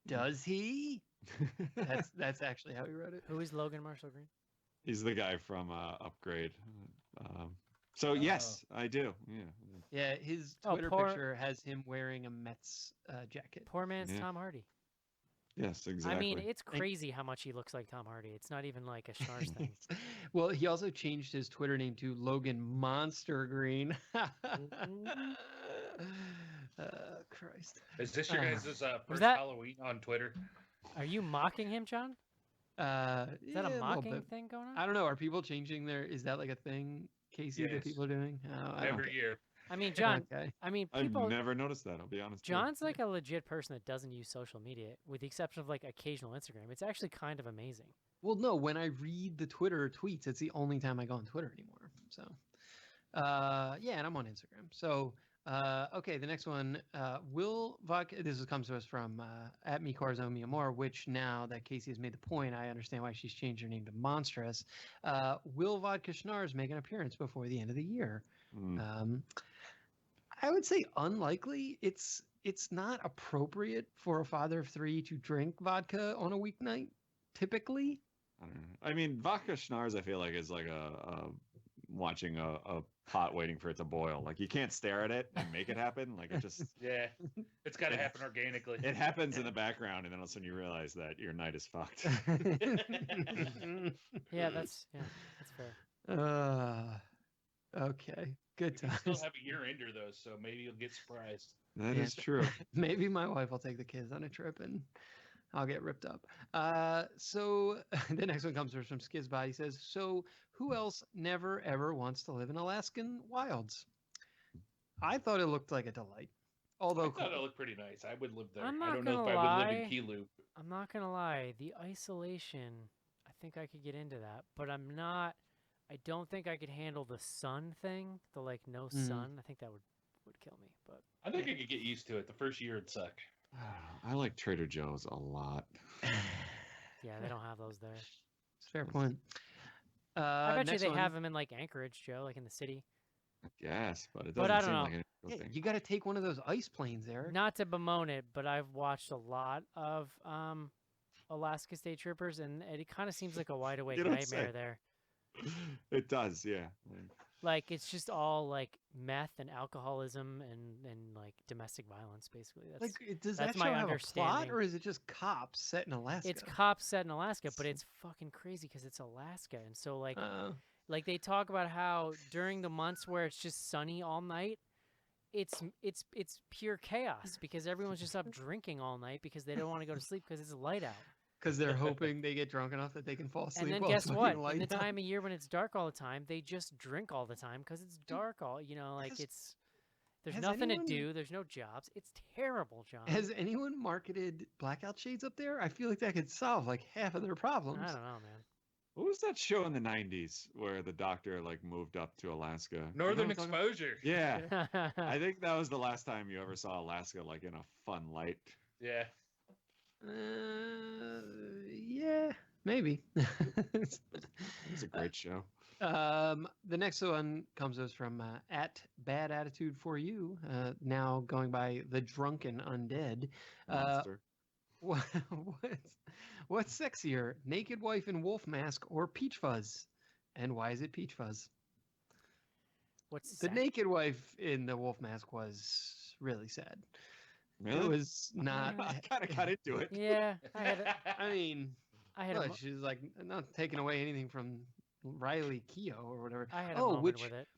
Does he? That's actually how he wrote it. Who is Logan Marshall Green? He's the guy from Upgrade. So yes, I do. Yeah. Yeah, his Oh, Twitter poor- picture has him wearing a Mets jacket. Poor man's Yeah. Tom Hardy. Yes, exactly. I mean, it's crazy how much he looks like Tom Hardy. It's not even like a Schnars thing. Well, he also changed his Twitter name to Logan Monster Green. Christ. Is this your guys' first that- Halloween on Twitter? Are you mocking him, John? Is that Yeah, a little mocking bit. thing going on? I don't know. Are people changing their? Is that like a thing, Casey, that Yes. people are doing? Oh, I don't Every year. I mean, John. Okay. I mean, I've people. never noticed that. I'll be honest. with you. John's like a legit person that doesn't use social media, with the exception of like occasional Instagram. It's actually kind of amazing. Well, no. When I read the Twitter tweets, it's the only time I go on Twitter anymore. So, yeah, and I'm on Instagram. So, okay, the next one, Will Vodka. Comes to us from at me Carzo Miamor, which now that Casey has made the point, I understand why she's changed her name to Monstrous. Will Vodka Schnars make an appearance before the end of the year? Mm. I would say unlikely. It's not appropriate for a father of three to drink vodka on a weeknight, typically. I don't know. I mean, vodka schnars, I feel like is like a watching a pot waiting for it to boil. Like you can't stare at it and make it happen. Like it just Yeah. It's got to happen organically. it happens in the background, and then all of a sudden you realize that your night is fucked. Yeah, that's fair. Okay, good You still times. have a year under those, so maybe you'll get surprised. That Yeah. is true. Maybe my wife will take the kids on a trip and I'll get ripped up. So the next one comes from Skizbot. He says, so who else never ever wants to live in Alaskan wilds? I thought it looked like a delight. Although I thought it looked pretty nice. I would live there. I'm I not don't know if gonna I would live in lie. Kilu. I'm not gonna lie. The isolation, I think I could get into that, but I'm not. I don't think I could handle the sun thing. The like no sun. I think that would kill me. But I think I could get used to it. The first year would suck. I like Trader Joe's a lot. yeah, they don't have those there. it's a fair point. I bet you next they one- have them in like Anchorage, Joe, like in the city. Yes, but it But doesn't I don't seem know. like an Yeah, thing. you got to take one of those ice planes, Eric. Not to bemoan it, but I've watched a lot of Alaska State Troopers, and it kind of seems like a wide awake You don't nightmare say. there. It does, yeah. Like it's just all like meth and alcoholism and like domestic violence, basically. That's Like, does that's that my show have a plot, understanding. or is it just cops set in Alaska? it's cops set in Alaska, but it's fucking crazy because it's Alaska, and so like like they talk about how during the months where it's just sunny all night, it's pure chaos because everyone's just up drinking all night because they don't want to go to sleep because it's light out. Because they're hoping they get drunk enough that they can fall asleep. And then while guess it's what? fucking light In the out. time of year when it's dark all the time, they just drink all the time because it's dark all. You know, like has- there's has nothing anyone- to do. There's no jobs. It's terrible, John. Has anyone marketed blackout shades up there? I feel like that could solve like half of their problems. I don't know, man. What was that show in the 90s where the doctor like moved up to Alaska? You know Northern what I'm talking about? exposure. Yeah. I think that was the last time you ever saw Alaska like in a fun light. Yeah. Yeah, maybe. It was a great show. The next one comes to us from at Bad Attitude for You, now going by the Drunken Undead. Monster. What's sexier, Naked Wife in Wolf Mask or Peach Fuzz? And why is it Peach Fuzz? What's The sad? Naked Wife in the Wolf Mask was really sad. Really? It was not. I kind of got into it. Yeah, I had a, I mean, I had a, look, mo- she's like not taking away anything from Riley Keough or whatever. I had a moment which with it.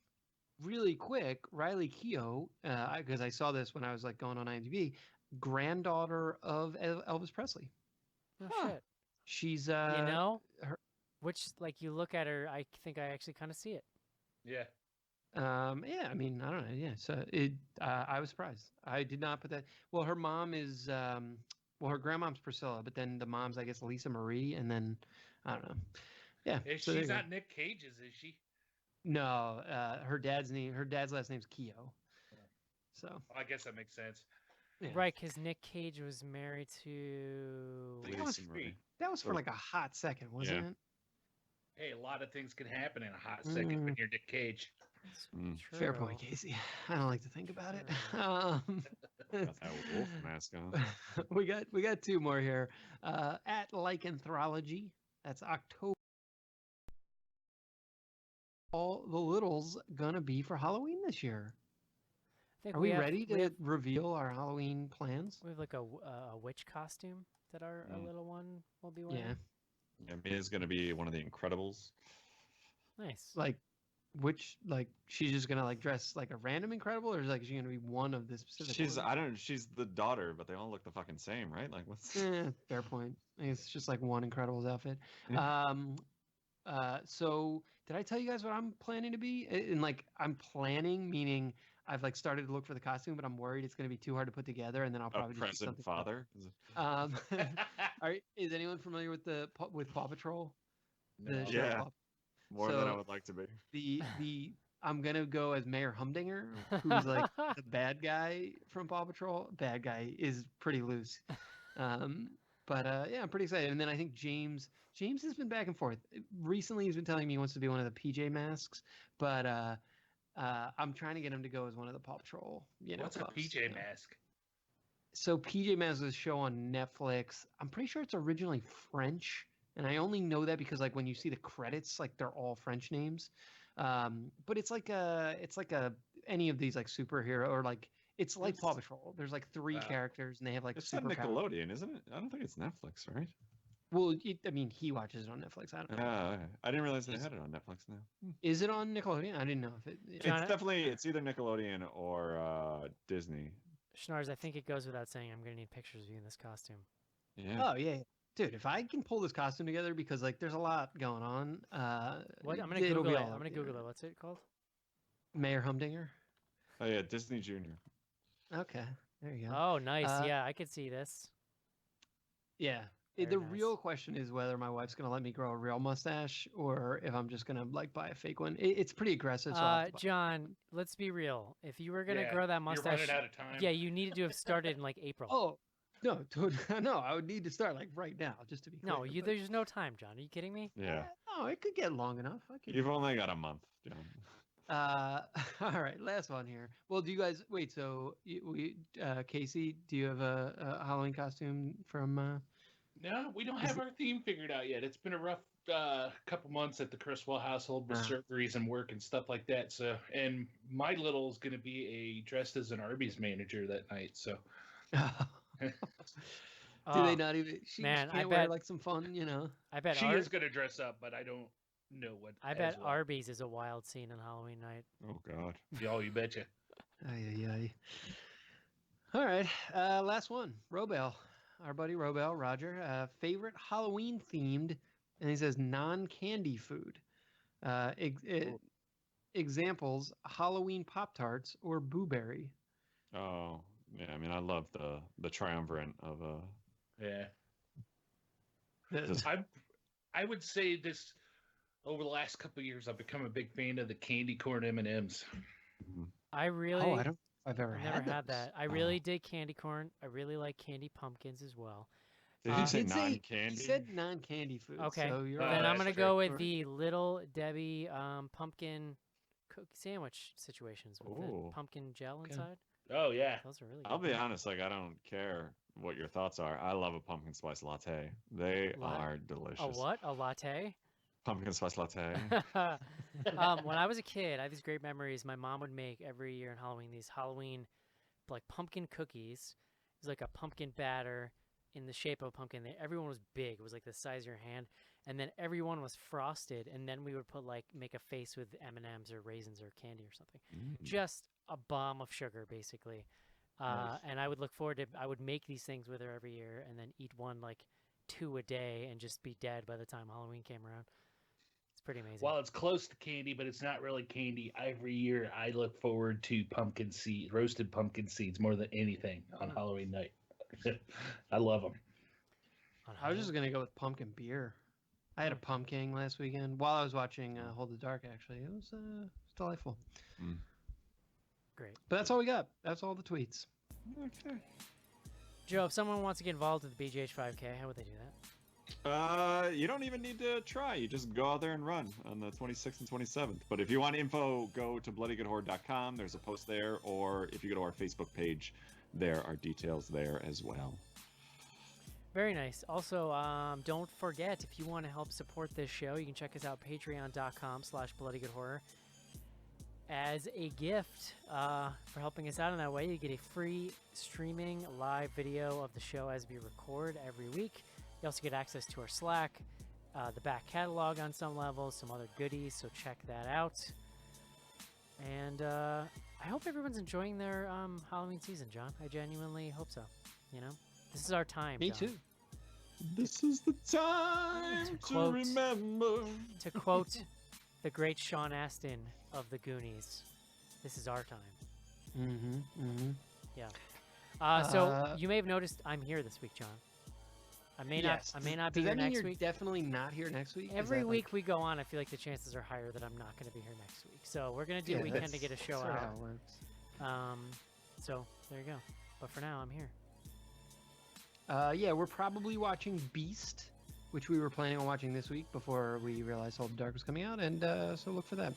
really quick, Riley Keough, because I saw this when I was like going on IMDb, granddaughter of Elvis Presley. Oh Huh. shit. She's You know, her- which like you look at her, I think I actually kind of see it. Yeah. Yeah, I mean, I don't know. Yeah, so I was surprised. I did not put that. Well, her mom is, well, her grandmom's Priscilla, but then the mom's, I guess, Lisa Marie, and then I don't know. Yeah, so there She's you go. not Nick Cage's, is she? No, her dad's last name's Keogh. So I guess that makes sense. yeah. Right, because Nick Cage was married to. That was, that was for like a hot second, wasn't Yeah. it? Hey, a lot of things can happen in a hot second when you're Nick Cage. Fair point, Casey. I don't like to think about it. Got that wolf mask on. we got two more here. At Lycanthropology, that's October. All the littles gonna be for Halloween this year. I think Are we have- ready we to have, reveal our Halloween plans? we have like a witch costume that our little one will be wearing. Yeah. Yeah, Mia's gonna be one of the Incredibles. Nice. Like, which she's just gonna dress like a random Incredible, or is she gonna be one of the specific? She's the daughter, but they all look the fucking same, right? Like what's? Fair point. I think it's just like one Incredibles outfit. Yeah. So did I tell you guys what I'm planning to be? And I'm planning, meaning I've started to look for the costume, but I'm worried it's going to be too hard to put together, and then I'll probably A just do present something. father. Is anyone familiar with with Paw Patrol? No. show Yeah. Paw- More than I So- would like to be. The I'm gonna go as Mayor Humdinger, who's the bad guy from Paw Patrol. Bad guy is pretty loose. But yeah, I'm pretty excited. And then I think James has been back and forth. Recently, he's been telling me he wants to be one of the PJ Masks, but I'm trying to get him to go as one of the Paw Patrol. What's a pups, PJ mask? So PJ Masks is a show on Netflix. I'm pretty sure it's originally French, and I only know that because when you see the credits, they're all French names. But it's like any of these superhero or it's like Paw Patrol. There's three characters and they have It's on superpowers. Nickelodeon, isn't it? I don't think it's Netflix, right? Well, I mean, he watches it on Netflix. I don't know. Okay. I didn't realize they had it on Netflix now. Is it on Nickelodeon? I didn't know if it. It's either Nickelodeon or Disney. Schnars, I think it goes without saying I'm gonna need pictures of you in this costume. Yeah. Oh yeah, dude. If I can pull this costume together, because there's a lot going on. What? I'm gonna it'll Google be it. all I'm over gonna the Google it. internet. What's it called? Mayor Humdinger. Oh yeah, Disney Junior. Okay, there you go. Oh, nice. Yeah, I could see this. Yeah. Very The nice. real question is whether my wife's gonna let me grow a real mustache or if I'm just gonna buy a fake one. It's pretty aggressive. So I'll have to buy- John, let's be real. If you were gonna Yeah, grow that You're mustache, running out of time. yeah, you needed to have started in April. Oh no, dude, no! I would need to start right now, just to be clear. no, but- there's no time, John. Are you kidding me? Yeah. No, it could get long enough. I could. You've only got a month, John. All right, last one here. Well, do you guys wait? So, Casey, do you have a Halloween costume from? No, we don't have our theme figured out yet. It's been a rough couple months at the Criswell household with surgeries and work and stuff like that. So, and my little is going to be dressed as an Arby's manager that night. So, Do Oh, they not even? She man, I can't wear bet- some fun, I bet she is going to dress up, but I don't know what. I bet Arby's is a wild scene on Halloween night. Oh God. Oh, you betcha. Ay, ay, ay. All right, last one. Robel, our buddy Robel, Roger, favorite Halloween themed, and he says non-candy food. Examples: Halloween Pop Tarts or Boo Berry. Oh yeah. I mean, I love the triumvirate of Yeah. 'cause- I would say this over the last couple of years. I've become a big fan of the candy corn M&Ms. I really, Oh, I don't know if I've ever I've never had those. that. I really dig candy corn. I really like candy pumpkins as well. Did you say Did say- non-candy? He said non-candy food. Okay, so you're then I'm that's gonna true. go with Alright. the Little Debbie pumpkin sandwich situations with Ooh. the pumpkin gel Okay. inside. Oh yeah. Those are really I'll good. be honest. I don't care what your thoughts are. I love a pumpkin spice latte. They are delicious. A what? A latte? Pumpkin spice latte. When I was a kid, I have these great memories. My mom would make every year on Halloween these Halloween pumpkin cookies. It was like a pumpkin batter in the shape of a pumpkin. Everyone was big. It was like the size of your hand, and then everyone was frosted. And then we would put make a face with M&Ms or raisins or candy or something. Just a bomb of sugar, basically. Nice. And I would look forward to. I would make these things with her every year, and then eat one 2 a day, and just be dead by the time Halloween came around. It's pretty amazing. While it's close to candy, but it's not really candy. Every year, I look forward to roasted pumpkin seeds more than anything on Halloween night. I love them. I was just gonna go with pumpkin beer. I had a pumpkin last weekend while I was watching Hold the Dark. Actually, it was delightful. Great. But that's all we got. That's all the tweets. Okay. Joe, if someone wants to get involved with the BGH 5K, how would they do that? You don't even need to try. You just go out there and run on the 26th and 27th. But if you want info, go to bloodygoodhorror.com. There's a post there. Or if you go to our Facebook page, there are details there as well. Very nice. Also, don't forget, if you want to help support this show, you can check us out, patreon.com/bloodygoodhorror. As a gift for helping us out in that way, you get a free streaming live video of the show as we record every week. You also get access to our Slack, the back catalog on some levels, some other goodies, so check that out. And I hope everyone's enjoying their Halloween season, John. I genuinely hope so. You know, this is our time. Me John. too. This is the time to remember. To quote the great Sean Astin of the Goonies, this is our time. Yeah. So you may have noticed I'm here this week, John. I may not be Does here that mean next you're week. Definitely not here next week? Every week we go on, I feel like the chances are higher that I'm not going to be here next week. So we're going to do a weekend to get a show that's out. how it works. So there you go. But for now, I'm here. Yeah, we're probably watching Beast, which we were planning on watching this week before we realized Hold the Dark was coming out, and so look for that.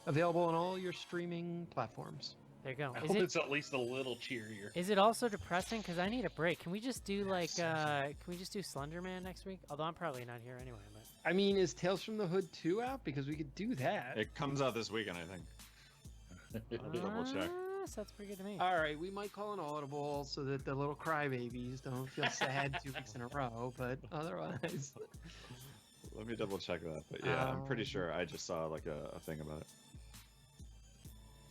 Available on all your streaming platforms. There you go. I hope it's at least a little cheerier. Is it also depressing? Because I need a break. Can we just do like, can we just do Slender Man next week? Although I'm probably not here anyway. But I mean, is Tales from the Hood 2 out? Because we could do that. It comes out this weekend, I think. I'll double check. Sounds pretty good to me. All right, we might call an audible so that the little crybabies don't feel sad 2 weeks in a row, but otherwise... Let me double check that. But yeah, I'm pretty sure I just saw like a thing about it.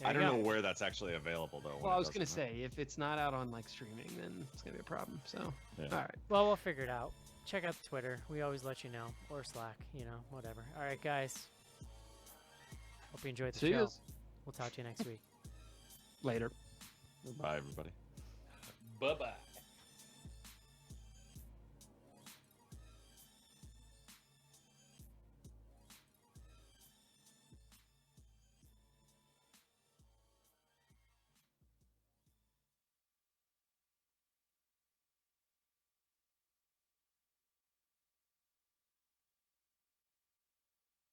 I don't know where that's actually available though. Well, I was gonna say if it's not out on like streaming, then it's gonna be a problem. So, yeah. All right. Well, we'll figure it out. Check out Twitter. We always let you know, or Slack. You know, whatever. All right, guys. Hope you enjoyed the show. Yous. We'll talk to you next week. Later. Bye, everybody. Bye-bye.